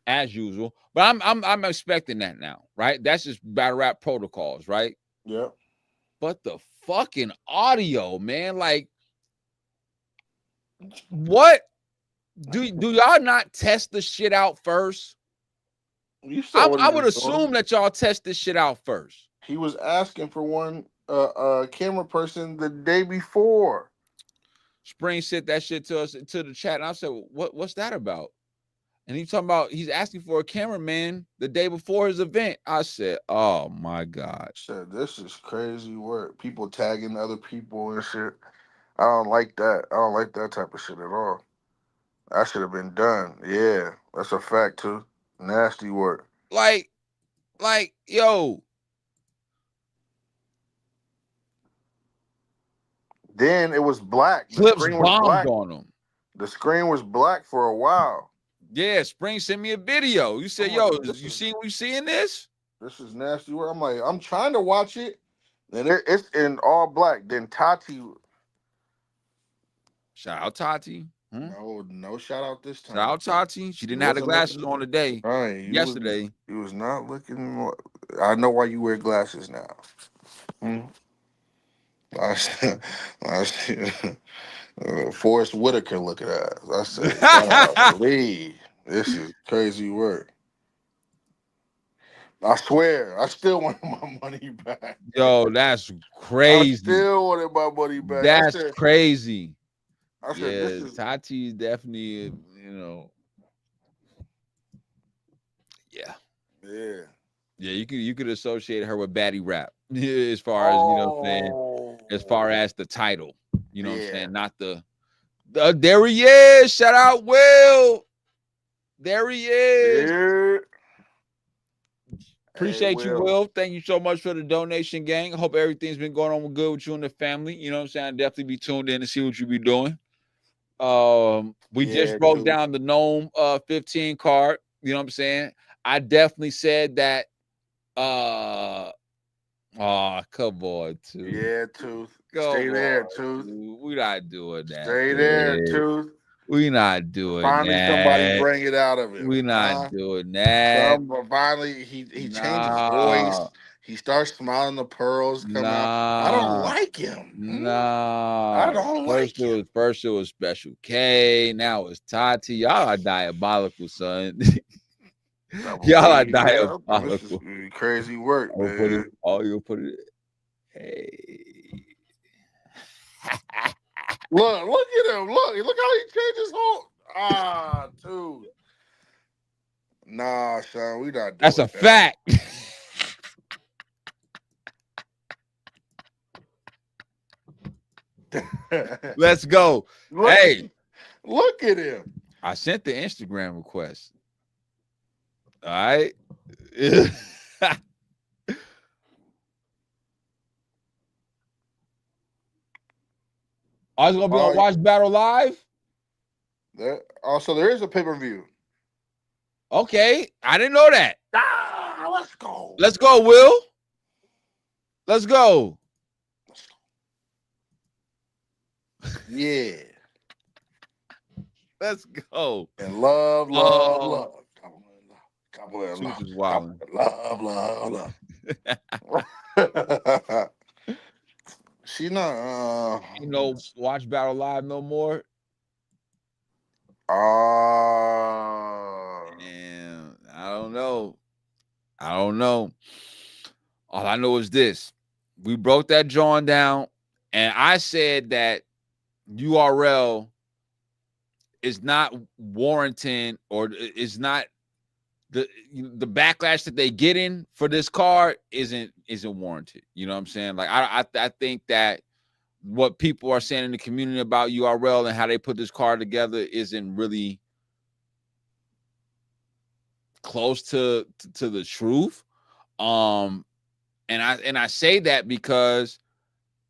as usual. But I'm expecting that now, right? That's just battle rap protocols, right? Yeah. But the fucking audio, man, like, what? Do y'all not test the shit out first? I would assume that y'all test this shit out first. He was asking for one camera person the day before. Springz sent that shit to us to the chat, and I said, "What's that about?" And he's talking about he's asking for a cameraman the day before his event. I said, "Oh my God!" I said, "This is crazy work. People tagging other people and shit. I don't like that. I don't like that type of shit at all. That should have been done. Yeah, that's a fact too. Nasty work. Like, yo." Then it was black. The Flips screen was bombed black on him. The screen was black for a while. Yeah, Springz sent me a video. You said, "Yo, you seeing this? This is nasty work." I'm like, I'm trying to watch it, and it's in all black. Then Tati. Shout out Tati. No shout out this time. Shout out Tati. She didn't have the glasses on today. Yesterday. He was not looking. I know why you wear glasses now. I said, Forrest Whitaker looking at us. I said, Lee, this is crazy work. I swear, I still want my money back. Yo, that's crazy. I still wanted my money back. That's crazy. I said, this is Tati is definitely, yeah. You could associate her with baddie rap as far as what I'm saying, as far as the title. You know what I'm saying? Not the there he is. Shout out Will. There he is. Yeah. Appreciate you, Will. Thank you so much for the donation, gang. I hope everything's been going on good with you and the family. You know what I'm saying? I'll definitely be tuned in to see what you be doing. We just broke down the Nome 15 card. You know what I'm saying? I definitely said that. Come on, Tooth. Yeah, Tooth. Stay there, Tooth. We're not doing that. Stay there, Tooth. We're not doing finally that. Somebody bring it out of him. We're not doing that. Finally, he changed his voice. He starts smiling, the pearls come out. I don't like him. I don't like him. First it was Special K. Now it's Tati. Y'all are diabolical, son. Y'all are diabolical. This is crazy work, man. You'll put it. Hey. Look at him. Look how he changed his whole. Dude. Nah, son, we not doing That's a fact. Let's go. Look at him. I sent the Instagram request. All right. I was gonna be on Watch Battle Live. Also, there is a pay-per-view. Okay, I didn't know that. Let's go. Let's go, Will. Let's go. Yeah. Let's go. And love. Couple of Truth love. is wildin'. Love. She not. You know, watch Battle Live no more. And I don't know. All I know is this. We broke that joint down, and I said that URL is not warranting, or is not the backlash that they getting for this card isn't warranted. You know what I'm saying? Like I think that what people are saying in the community about URL and how they put this card together isn't really close to the truth. And I say that because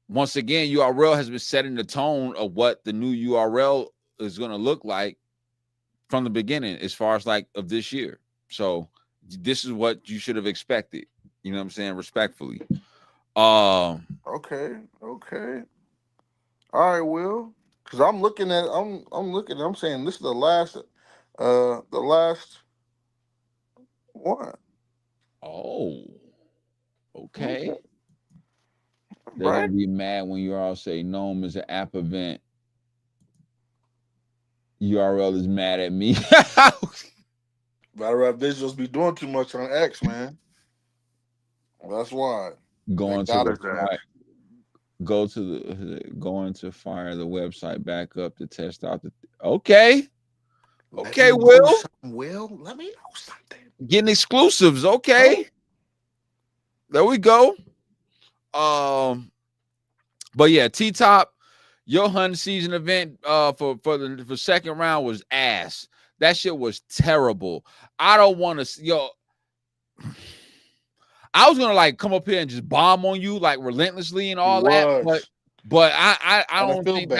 once again, URL has been setting the tone of what the new URL is going to look like from the beginning, as far as like of this year. So this is what you should have expected. You know what I'm saying? Respectfully. Okay. All right, Will. Because I'm saying this is the last one. Oh, okay. They're Right. gonna be mad when you all say Nome is an app event. URL is mad at me. Battle rap visuals be doing too much on X, man. That's why. Going to fire the website back up to test out the. Okay, Will. Let me know something. Getting exclusives. Okay, there we go. But yeah, T-Top, your hunting season event for second round was ass. That shit was terrible. I don't want to, I was gonna like come up here and just bomb on you like relentlessly and all that, but I don't think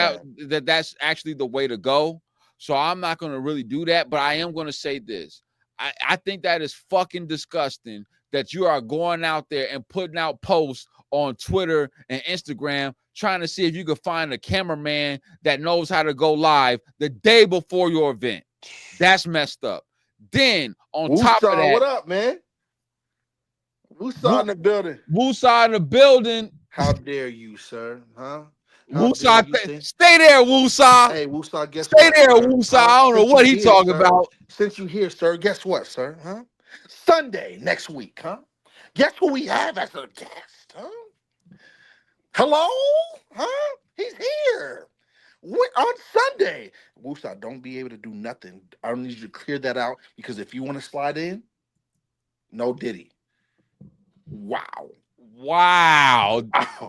that's actually the way to go. So I'm not gonna really do that. But I am gonna say this: I think that is fucking disgusting that you are going out there and putting out posts on Twitter and Instagram trying to see if you can find a cameraman that knows how to go live the day before your event. That's messed up. Then on top of that, what up, man? Woosaah in the building. Woosaah in the building. How dare you, sir? Huh? Woosaah, stay there, Woosaah. Hey, Woosaah, guess stay what? Stay there, Woosaah. I don't know what he's talking about. Since you here, sir, guess what, sir? Huh? Sunday next week, huh? Guess who we have as a guest, huh? Hello? Huh? He's here. On Sunday. Woosaah, don't be able to do nothing. I don't need you to clear that out, because if you want to slide in, no Diddy. Wow.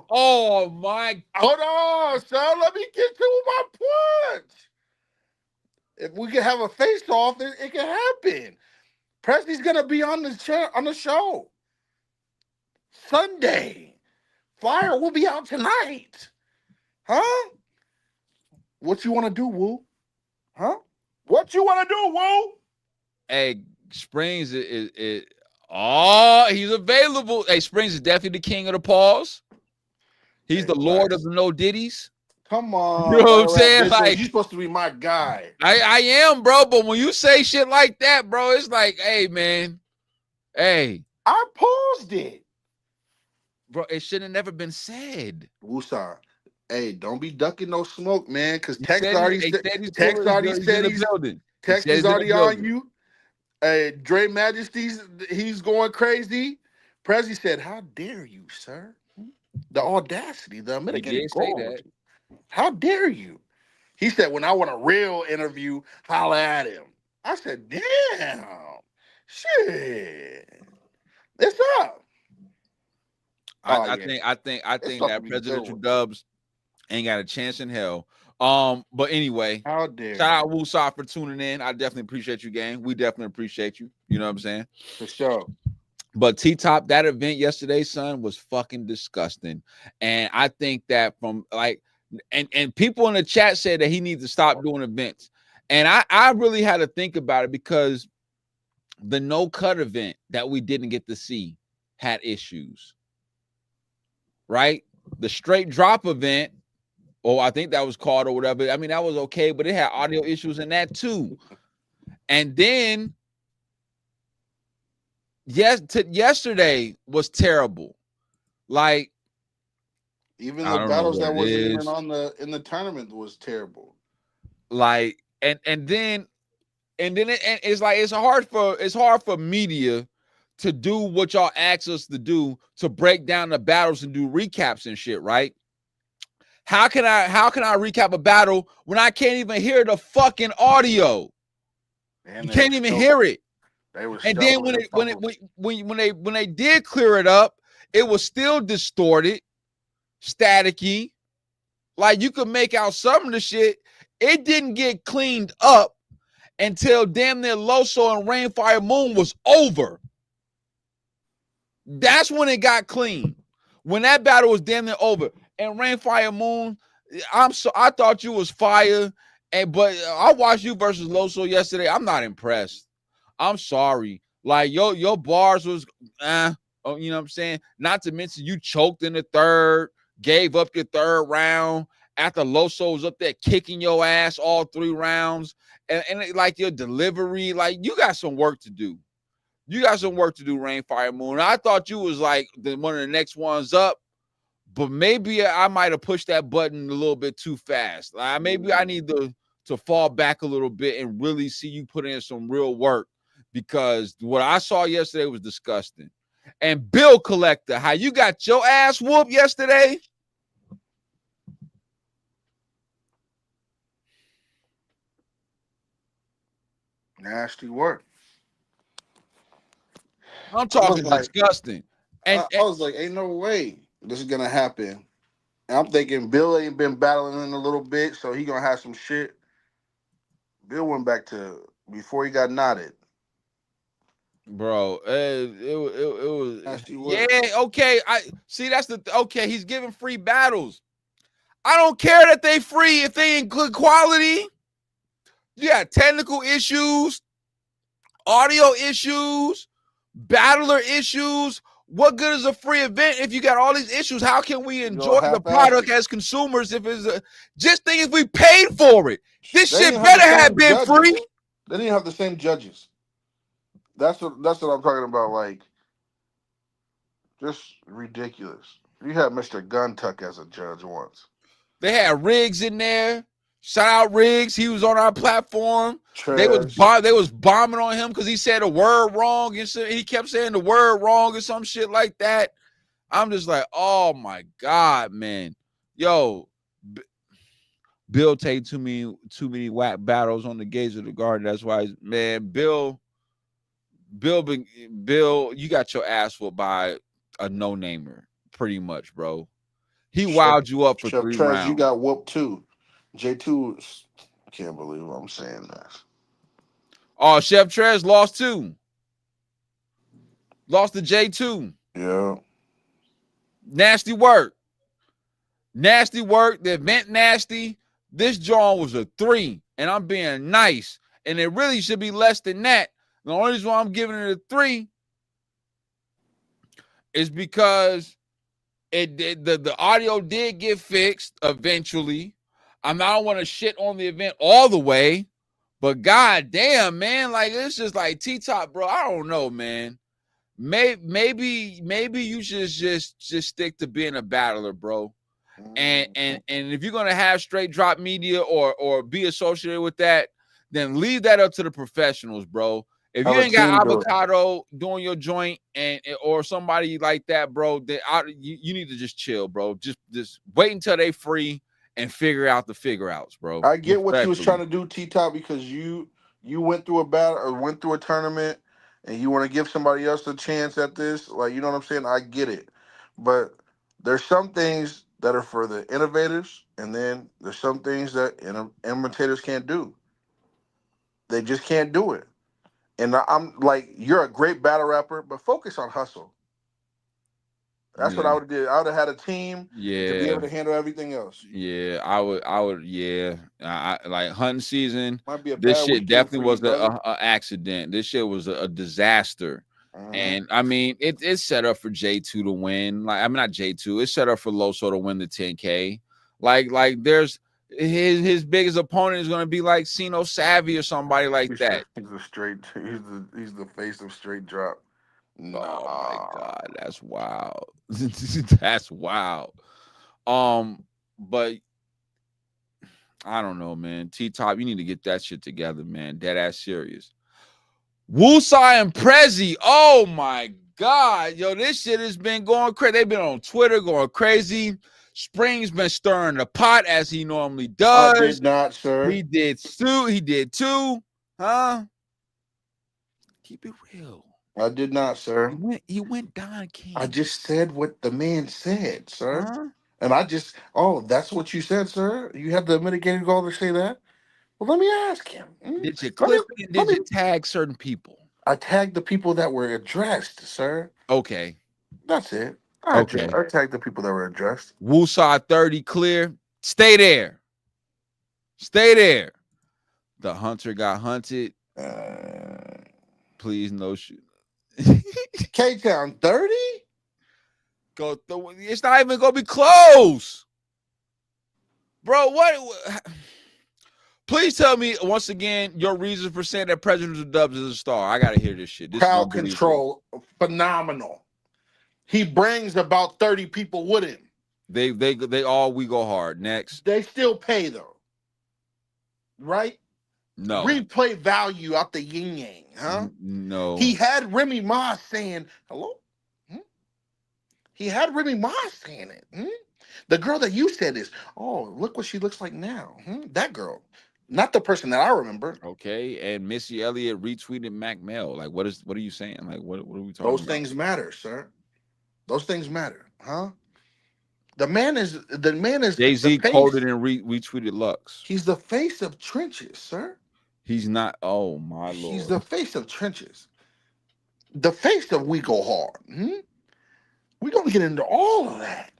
Oh my. Hold on, sir. Let me get to my point. If we can have a face-off, it can happen. Prezzy's gonna be on the show Sunday. Flyer will be out tonight. Huh? What you want to do, Woo? Huh? What you want to do, Woo? Hey, Springz is he's available. Hey, Springz is definitely the king of the pause. He's the lord of the no diddies. Come on. You know what I'm saying? Like, you're supposed to be my guy. I am, bro. But when you say shit like that, bro, it's like, hey, man. Hey. I paused it. Bro, it should have never been said. Woosaah. Hey, don't be ducking no smoke, man, because Tex already said he's already on you. Hey, Dre Majesty's, he's going crazy. Prezzy said, how dare you, sir? The audacity, the American gold. How dare you? He said, when I want a real interview, holla at him. I said, damn. Shit. It's up. I think that presidential dubs ain't got a chance in hell. But anyway, how dare shout out Woosaah for tuning in. I definitely appreciate you, gang. We definitely appreciate you. You know what I'm saying? For sure. But T-Top, that event yesterday, son, was fucking disgusting. And I think that from like, and people in the chat said that he needs to stop doing events. And I really had to think about it, because The no cut event that we didn't get to see had issues, right? The straight drop event, or I think that was called or whatever. I mean, that was okay, but it had audio issues in that too. And then yesterday was terrible. Like, Even I the don't know battles what that it wasn't even is. on the in the tournament was terrible. Like, and then it's like it's hard for media to do what y'all ask us to do, to break down the battles and do recaps and shit, right? How can I recap a battle when I can't even hear the fucking audio? And You can't even hear it. they were And then stumbling and fumbling. when they did clear it up, it was still distorted, staticky. Like, you could make out some of the shit. It didn't get cleaned up until damn near Loso and Rainfire Moon was over. That's when it got clean. When that battle was damn near over. And Rainfire Moon, I thought you was fire. But I watched you versus Loso yesterday. I'm not impressed. I'm sorry. Like, your bars was you know what I'm saying? Not to mention you choked in the third, gave up your third round after Loso was up there kicking your ass all 3 rounds. And like, your delivery, like, you got some work to do. You got some work to do, Rainfire Moon. I thought you was like one of the next ones up, but maybe I might have pushed that button a little bit too fast. Like, maybe I need to fall back a little bit and really see you put in some real work, because what I saw yesterday was disgusting. And Bill Collector, how you got your ass whooped yesterday? Nasty work. I'm I was talking like, disgusting. And I was like, ain't no way this is gonna happen. And I'm thinking Bill ain't been battling in a little bit, so he gonna have some shit. Bill went back to before he got knotted. bro, it was Nasty yeah, work. okay. I see, that's okay. He's giving free battles. I don't care that they free if they ain't good quality. You got technical issues, audio issues, battler issues. What good is a free event if you got all these issues? How can we You know, enjoy the half-assed product it. as consumers if it's just think if we paid for it? This They shit didn't have the better have same been judges. free. They didn't have the same judges. That's what I'm talking about. Like, just ridiculous. You had Mr. Guntuck as a judge once. They had Riggs in there. Shout out Riggs. He was on our platform. They was Trash. bombing on him because he said a word wrong. And so he kept saying the word wrong or some shit like that. I'm just like, oh my God, man. Yo, Bill take too many whack battles on the gates of the garden. That's why, man, Bill, you got your ass whooped by a no-namer, pretty much, bro. He Chef, wowed you up for Chef 3 Trash, you rounds. got whooped too. J2, I can't believe I'm saying this. Oh, Chef Trez lost too. Lost to J2. Yeah. Nasty work. Nasty work. The event nasty. This John was a 3, and I'm being nice. And it really should be less than that. The only reason why I'm giving it a 3 is because the audio did get fixed eventually. I don't want to shit on the event all the way, but god damn, man, like, it's just like T-Top, bro. I don't know, man. Maybe you should just stick to being a battler, bro. And if you're gonna have straight drop media or be associated with that, then leave that up to the professionals, bro. If you Have a ain't got team do it. Avocado doing your joint or somebody like that, bro, then you need to just chill, bro. Just wait until they free and figure out the figure outs, bro. I get what you was trying Respectfully. to do, T-Top, because you went through a battle or went through a tournament and you want to give somebody else a chance at this. Like, you know what I'm saying? I get it. But there's some things that are for the innovators, and then there's some things that imitators can't do. They just can't do it. And I'm like, you're a great battle rapper, but focus on hustle. That's what I would have did. I would have had a team to be able Yeah. to handle everything else. Yeah, I would. Yeah, I like hunting season. Might be a This bad shit weekend for definitely you, was brother. a accident. This shit was a disaster. And I mean, it's set up for J2 to win. Like, I mean, not J2. It's set up for Loso to win the 10K. Like there's his biggest opponent is gonna be like Sino Savvy or somebody like that. He's a straight. He's the face of straight drop. Oh my Nah. god, that's wild. That's wild. But I don't know, man. T-Top, you need to get that shit together, man. Dead ass serious. Woosaah and Prezzy. Oh my God. Yo, this shit has been going crazy. They've been on Twitter going crazy. Springz been stirring the pot as he normally does. I did not, sir. He did too. Huh? Keep it real. I did not, sir. You went Don King. I just said what the man said, sir. Huh? And that's what you said, sir? You have the mitigating goal to say that? Well, let me ask him. Did you clip it? Did you tag certain people? I tagged the people that were addressed, sir. Okay. That's it. I tagged the people that were addressed. Woosaah 30 clear. Stay there. Stay there. The hunter got hunted. Please no shoot. K-Town 30? It's not even gonna be close. Bro, what? Please tell me once again your reason for saying that President of Dubs is a star. I gotta hear this shit. This Crowd control, phenomenal. He brings about 30 people with him. They all we go hard. Next. They still pay though. Right? No. Replay value out the yin yang, huh? No. He had Remy Ma saying, hello? He had Remy Ma saying it. The girl that you said is, oh, look what she looks like now. That girl. Not the person that I remember. Okay. And Missy Elliott retweeted Mac Mel. Like, what are you saying? Like, what are we talking about? Those things matter, sir. Those things matter, huh? The man is Jay-Z quoted and retweeted Lux. He's the face of trenches, sir. He's not. Oh my Lord. He's the face of trenches. The face of We Go Hard. We're gonna get into all of that.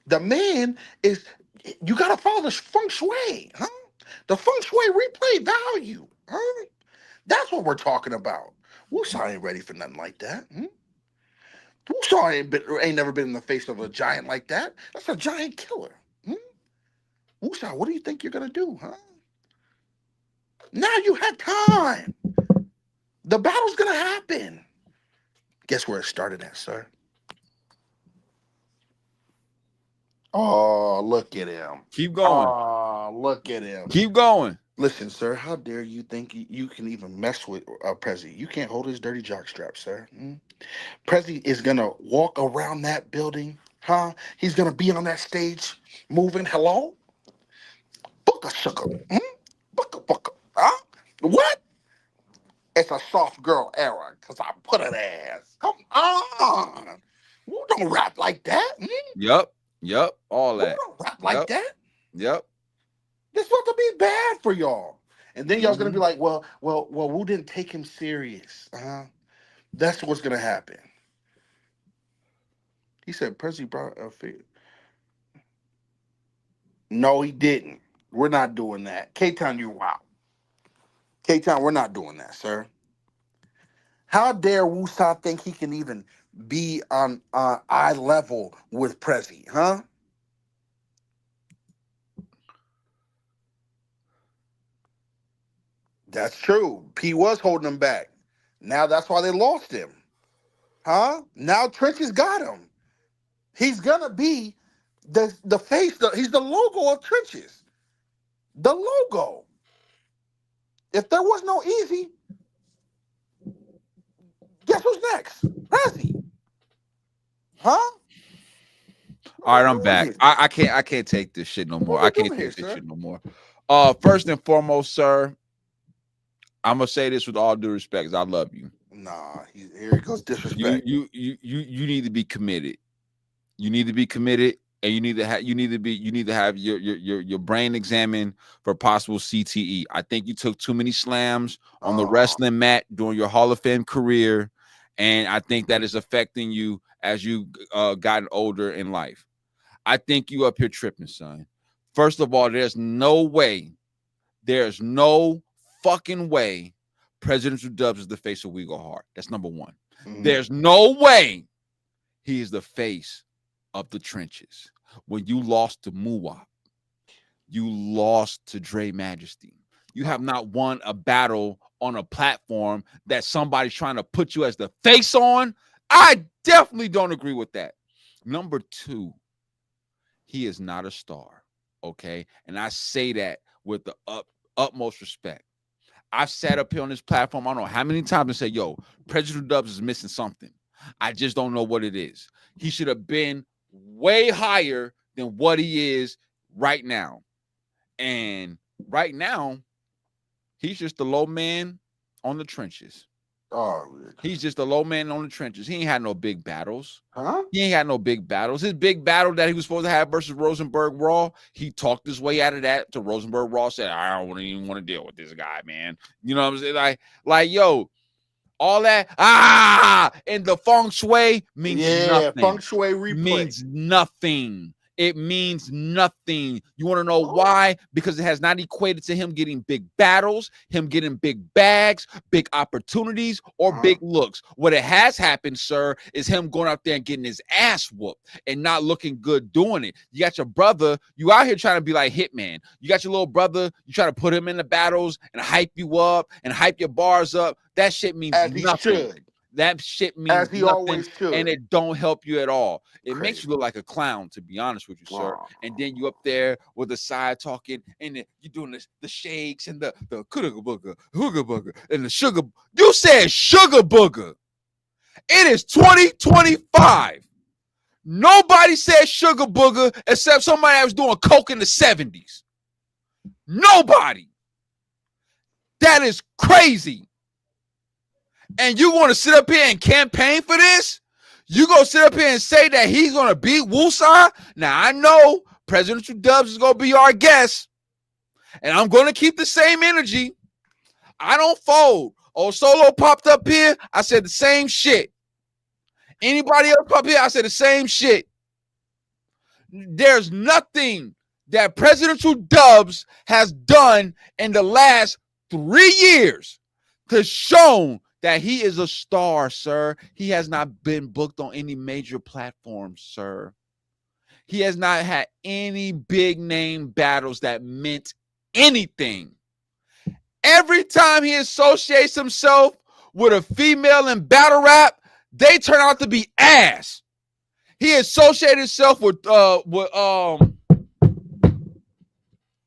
The man is. You gotta follow the feng shui, huh? The feng shui replay value, huh? That's what we're talking about. Woosaah ain't ready for nothing like that. Woosaah ain't never been in the face of a giant like that. That's a giant killer. Woosaah, what do you think you're gonna do, huh? Now you had time. The battle's gonna happen. Guess where it started at, sir? Oh, look at him. Keep going. Oh, look at him. Keep going. Listen, sir, how dare you think you can even mess with Prezzy? You can't hold his dirty jockstrap, sir. Prezzy is going to walk around that building, huh? He's going to be on that stage moving. Hello? Booka sugar. Booka. Huh? What? It's a soft girl era because I put it ass. Come on. Who don't rap like that? Yep. All that. Who don't rap like that? Yep. This about to be bad for y'all. And then y'all's gonna be like, well, Wu didn't take him serious. That's what's gonna happen. He said Prezzy brought a figure. No, he didn't. We're not doing that. K-Town, you're wild. K-Town, we're not doing that, sir. How dare Woosaah think he can even be on eye level with Prezzy, huh? That's true. P was holding him back. Now that's why they lost him. Huh? Now Trenches got him. He's gonna be the face, he's the logo of Trenches. The logo. If there was no Easy, guess who's next? Prezzy. Huh? All right, I'm back. I can't take this shit no more. I can't take this shit no more. First and foremost, sir, I'm gonna say this with all due respect. I love you. Nah, here it goes disrespect. You need to be committed. You need to be committed, and you need to have your brain examined for possible CTE. I think you took too many slams on the wrestling mat during your Hall of Fame career, and I think that is affecting you as you gotten older in life. I think you up here tripping, son. First of all, there's no fucking way Presidential Dubs is the face of We Go Hard. That's number one. There's no way he is the face of the trenches. When you lost to Muwop, you lost to Dre Majesty. You have not won a battle on a platform that somebody's trying to put you as the face on. I definitely don't agree with that. Number two, he is not a star, okay? And I say that with the utmost respect. I've sat up here on this platform, I don't know how many times, and said, yo, President Dubs is missing something. I just don't know what it is. He should have been way higher than what he is right now. And right now, he's just the low man on the trenches. Oh, he's just a low man on the trenches. He ain't had no big battles. Huh? He ain't had no big battles. His big battle that he was supposed to have versus Rosenberg Raw, he talked his way out of that to Rosenberg Raw. Said, I don't even want to deal with this guy, man. You know what I'm saying? Like yo, all that and the feng shui means nothing. Feng shui replay means nothing. It means nothing. You want to know why? Because it has not equated to him getting big battles, him getting big bags, big opportunities, or big looks. What it has happened, sir, is him going out there and getting his ass whooped and not looking good doing it. You got your brother, you out here trying to be like Hitman. You got your little brother, you try to put him in the battles and hype you up and hype your bars up. That shit means nothing. That shit means as he nothing, always should, and it don't help you at all. It Crazy. Makes you look like a clown, to be honest with you, sir. And then you up there with the side talking, and then you doing the shakes and the hooga booger, and the sugar. You said sugar booger. It is 2025. Nobody said sugar booger except somebody that was doing coke in the 70s. Nobody. That is crazy. And you want to sit up here and campaign for this? You gonna sit up here and say that he's gonna beat Woosaah? Now I know Presidential Dubs is gonna be our guest, and I'm gonna keep the same energy. I don't fold. Oh, Solo popped up here. I said the same shit. Anybody else pop here? I said the same shit. There's nothing that Presidential Dubs has done in the last 3 years to show that he is a star, sir. He has not been booked on any major platforms, sir. He has not had any big name battles that meant anything. Every time he associates himself with a female in battle rap, they turn out to be ass. He associated himself with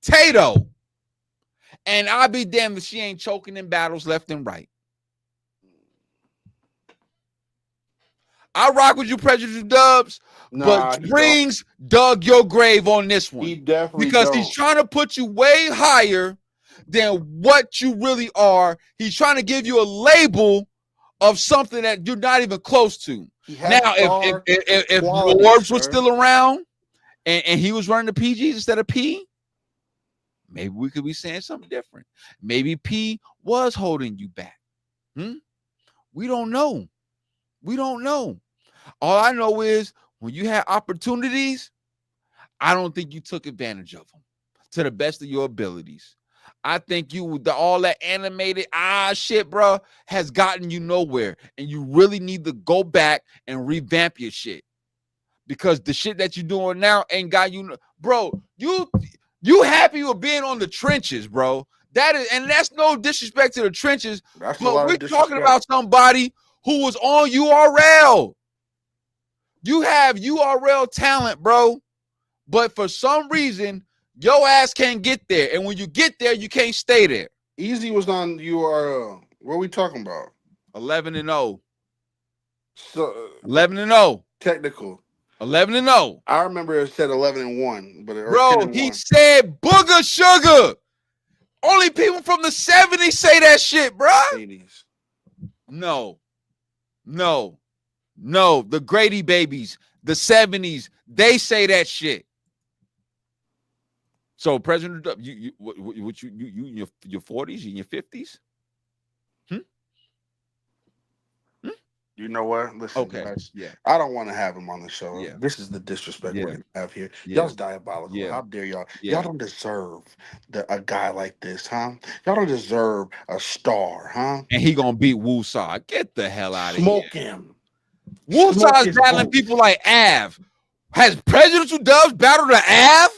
Tato. And I'll be damned if she ain't choking in battles left and right. I rock with you, Prejudice Dubs, but Springz dug your grave on this one. He definitely because he's trying to put you way higher than what you really are. He's trying to give you a label of something that you're not even close to. Now, if Forbes was still around and he was running the PGs instead of P, maybe we could be saying something different. Maybe P was holding you back. We don't know. We don't know. All I know is when you had opportunities, I don't think you took advantage of them to the best of your abilities. I think all that animated shit, bro, has gotten you nowhere. And you really need to go back and revamp your shit. Because the shit that you're doing now ain't got you, bro. You happy with being on the trenches, bro. That's no disrespect to the trenches. But we're talking about somebody who was on URL. You have URL talent, bro. But for some reason, your ass can't get there. And when you get there, you can't stay there. Easy was on URL. What are we talking about? 11-0. So 11-0. Technical. 11-0. I remember it said 11-1, but bro, he said booger sugar. Only people from the 70s say that shit, bro. 80s. No, the Grady babies, the 70s, they say that shit. So, President, you in your 40s, in your 50s? You know what? Listen, Okay. guys. Yeah. I don't want to have him on the show. Yeah. This is the disrespect we're Yeah. gonna have here. Yeah. Y'all's diabolical. Yeah. How dare y'all? Yeah. Y'all don't deserve a guy like this, huh? Y'all don't deserve a star, huh? And he gonna beat Woosaah. Get the hell out of here. Smoke him. Smoke Woosah's his battling boots. people like Av. Has Presidential Dubs battled the Av?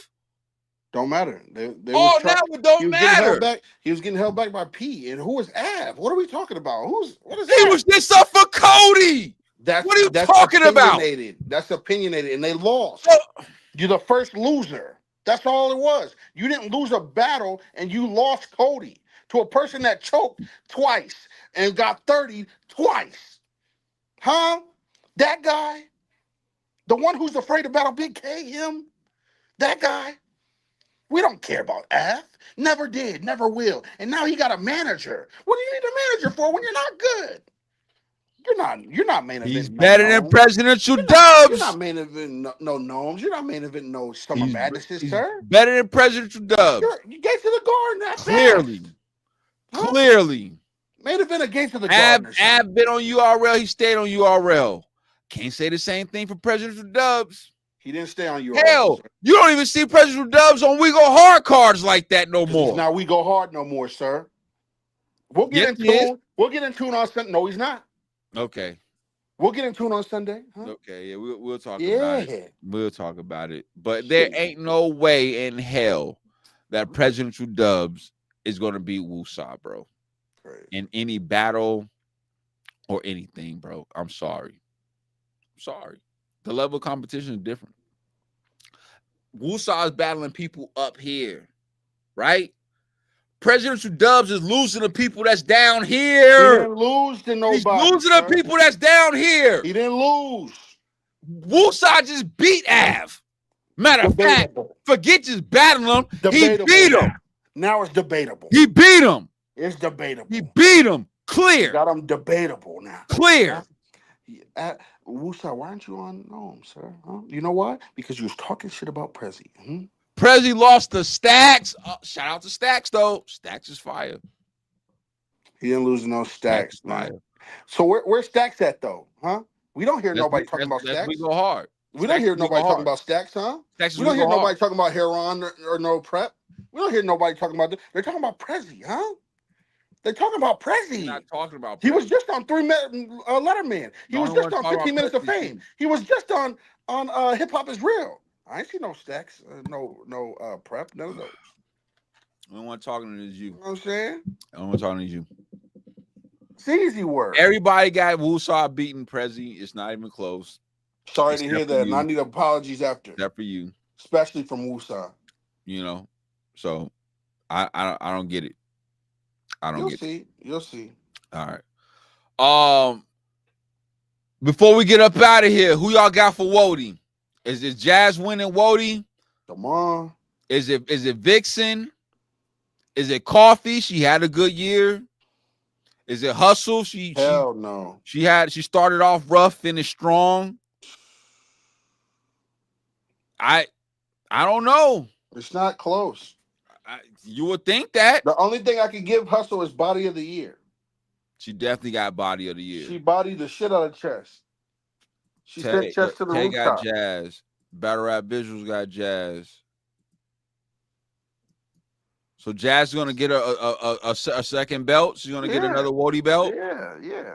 Don't matter. They Oh, was now trying. it don't He was getting held matter. back. He was getting held back by P. And who is Av? What are we talking about? What is He that? was just up for Cody. What are you talking about? That's opinionated, and they lost. Oh. You're the first loser. That's all it was. You didn't lose a battle, and you lost Cody to a person that choked twice and got 30 twice. Huh? That guy? The one who's afraid to battle Big K, him? That guy? We don't care about F. Never did, never will. And now he got a manager. What do you need a manager for when you're not good? You're not main eventing. He's better than Presidential You're Dubs. not main eventing no Gnomes. You're not main eventing no Summer Madnesses, sir. Better than Presidential Dubs. You get to the garden. That's Clearly. Huh? Clearly. Main event against the garden. Ab been on URL. He stayed on URL. Can't say the same thing for Presidential Dubs. He didn't stay on URL. Hell, you don't even see Presidential Dubs on We Go Hard cards like that no more. Now We Go Hard no more, sir. We'll get in tune. We'll get in tune on Sunday. No, he's not. Okay. We'll get in tune on Sunday. Huh? Okay, yeah, we'll talk about it. We'll talk about it. But there Shit. ain't no way in hell that Presidential Dubs is going to beat Woosaah, bro. Great. In any battle or anything, bro. I'm sorry. The level of competition is different. Woosaah is battling people up here, right? Presidential Dubs is losing to people that's down here. He didn't lose to nobody. He's losing to people that's down here. He didn't lose. Woosah just beat Av. Matter of fact, forget just battling him. Debatable. He beat him. Now it's debatable. He beat him. It's debatable. He beat him. Clear. Got him debatable now. Clear. Woosaah, why aren't you on Nome, sir? Huh? You know why? Because you was talking shit about Prezzy. Prezzy lost to Stacks. Shout out to Stacks, though. Stacks is fire. He didn't lose no Stacks, man. So where's Stacks at, though? Huh? We don't hear nobody talking about Stacks. We go hard. We don't hear nobody talking about Stacks, huh? We don't hear nobody talking about Heron or no prep. We don't hear nobody talking about this. They're talking about Prezzy, huh? They're talking about Prezzy. Not talking about Prezzy. He was just on Letterman. He was just on 15 Minutes of Fame. He was just on Hip Hop Is Real. I ain't see no Stacks, no prep, none of those. The only one talking is you. You know what I'm saying? The only one talking is you. It's easy work. Everybody got Woosaah beating Prezzy. It's not even close. Sorry to hear that, and I need apologies after. Except for you. Especially from Woosaah. You know, so I don't get it. You'll see. All right. Before we get up out of here, who y'all got for Wody? Is it Jazz winning Wody? Come on. Is it Vixen? Is it Coffee? She had a good year. Is it Hustle? Hell no. She started off rough, finished strong. I don't know. It's not close. You would think that. The only thing I can give Hustle is Body of the Year. She definitely got Body of the Year. She bodied the shit out of Chess. She sent Chess to the rooftop. Got Jazz. Battle Rap Visuals got Jazz. So Jazz is gonna get a second belt. She's gonna get another Wody belt. Yeah.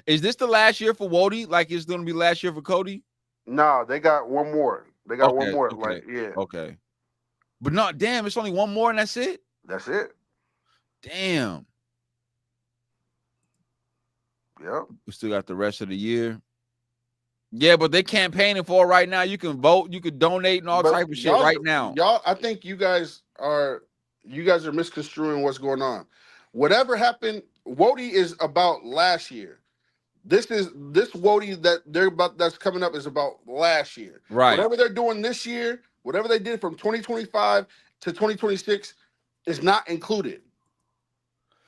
Is this the last year for Wody? Like it's gonna be last year for Cody? No, they got one more. They got one more. Okay. Like, yeah. Okay. But not damn, it's only one more and that's it? That's it. Damn. Yep. We still got the rest of the year. Yeah, but they're campaigning for it right now. You can vote, you can donate and all type of shit right now. Y'all, I think you guys are misconstruing what's going on. Whatever happened, Wody is about last year. This Wody that's coming up is about last year. Right. Whatever they're doing this year, whatever they did from 2025 to 2026 is not included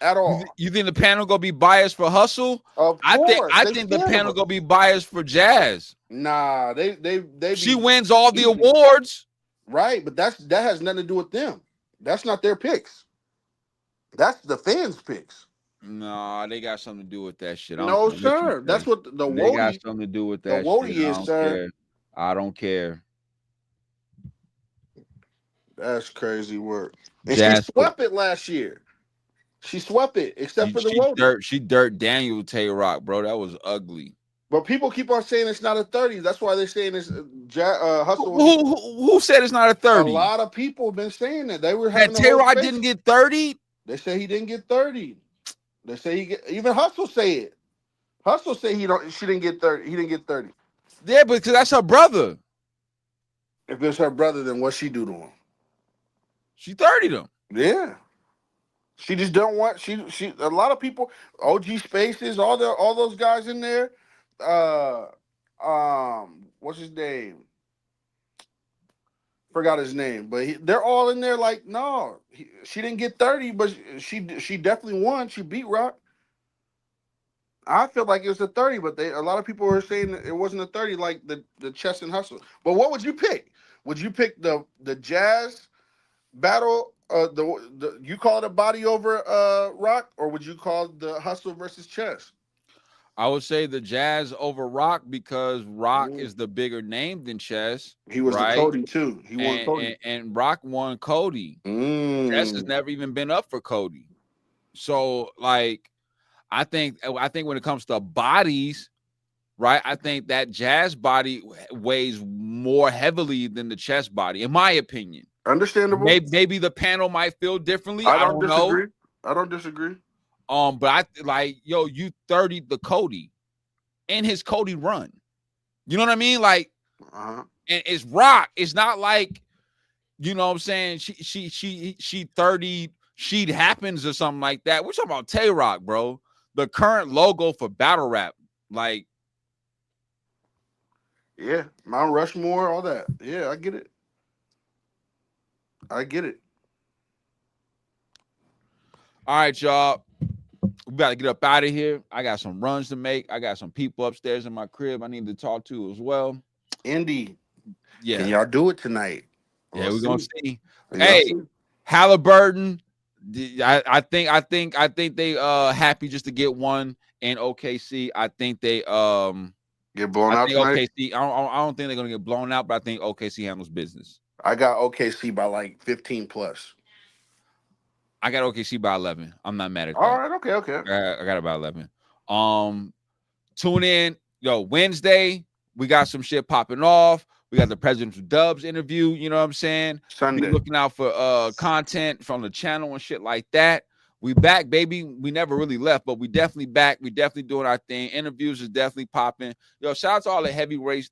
at all. You think the panel gonna be biased for Hustle? Of I course, think the panel gonna be biased for Jazz. Nah, she wins all the awards. Right, but that has nothing to do with them. That's not their picks. That's the fans' picks. No, they got something to do with that shit. No, sir. That's what the They got Wody. something to do with The that Wody shit. is, sir. Care. I don't care. That's crazy work. And she swept it last year. She swept it, except for the Wody. She dirt Daniel Tay-Rock, bro. That was ugly. But people keep on saying it's not a 30. That's why they're saying it's Hustle. Who said it's not a 30? A lot of people have been saying that. They were having that Tay-Rock didn't get 30. They say he didn't get 30. They say even Hustle say it. Hustle say she didn't get 30. He didn't get 30. Yeah, but because that's her brother. If it's her brother, then what she do to him? She 30 them. Yeah. She just don't want she a lot of people, OG Spaces, all those guys in there. What's his name? Forgot his name, but they're all in there like, no, she didn't get 30, but she definitely won. She beat Rock. I feel like it was a 30, but a lot of people were saying that it wasn't a 30 like the Chess and Hustle. But what would you pick? Would you pick the Jazz battle? You call it a body over Rock, or would you call the Hustle versus Chess? I would say the Jazz over Rock because Rock is the bigger name than Chess. He was the Cody too. He won Cody, and Rock won Cody. Chess has never even been up for Cody. So like, I think when it comes to bodies, right? I think that Jazz body weighs more heavily than the Chess body, in my opinion. Understandable. Maybe the panel might feel differently. I don't disagree. know. I don't disagree. But I like, yo, you 30 the Cody in his Cody run. You know what I mean? Like, and it's Rock. It's not like, you know what I'm saying? She 30, she happens or something like that. We're talking about Tay-Rock, bro. The current logo for battle rap. Like, yeah, Mount Rushmore, all that. Yeah, I get it. All right, y'all. We got to get up out of here. I got some runs to make. I got some people upstairs in my crib I need to talk to as well. Indy. Yeah. Can y'all do it tonight? Yeah, we're going to see. Hey, Halliburton. I think they happy just to get one in OKC. I think they get blown out tonight. OKC, I don't think they're going to get blown out, but I think OKC handles business. I got OKC by like 15 plus. I got OKC by 11. I'm not mad at that. All right, okay. I got about 11. Tune in. Yo, Wednesday, we got some shit popping off. We got the Presidential Dubs interview, you know what I'm saying? Sunday. Be looking out for content from the channel and shit like that. We back, baby. We never really left, but we definitely back. We definitely doing our thing. Interviews is definitely popping. Yo, shout out to all the heavyweights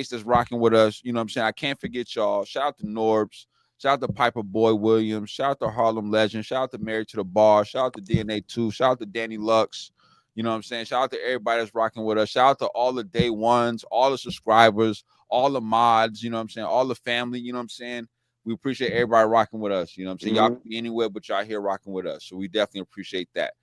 that's rocking with us. You know what I'm saying? I can't forget y'all. Shout out to Norbs. Shout out to Piper Boy Williams. Shout out to Harlem Legend. Shout out to Married to the Bar. Shout out to DNA 2. Shout out to Danny Lux. You know what I'm saying? Shout out to everybody that's rocking with us. Shout out to all the day ones, all the subscribers, all the mods, you know what I'm saying? All the family, you know what I'm saying? We appreciate everybody rocking with us. You know what I'm saying? Y'all can be anywhere, but y'all here rocking with us. So we definitely appreciate that.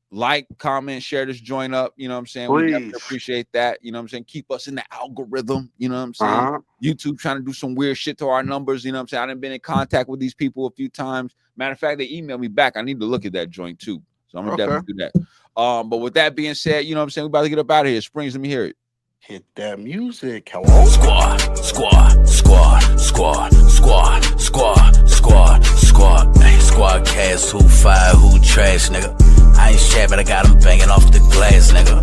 Like, comment, share this joint up. You know what I'm saying? Please. We definitely appreciate that. You know what I'm saying? Keep us in the algorithm. You know what I'm saying? YouTube trying to do some weird shit to our numbers. You know what I'm saying? I done been in contact with these people a few times. Matter of fact, they emailed me back. I need to look at that joint too. So I'm gonna definitely do that. But with that being said, you know what I'm saying? We about to get up out of here. Springz, let me hear it. Hit that music. Hello. Squad. Hey, Squadkast, who fire, who trash, nigga. I ain't shabby, I got him banging off the glass, nigga.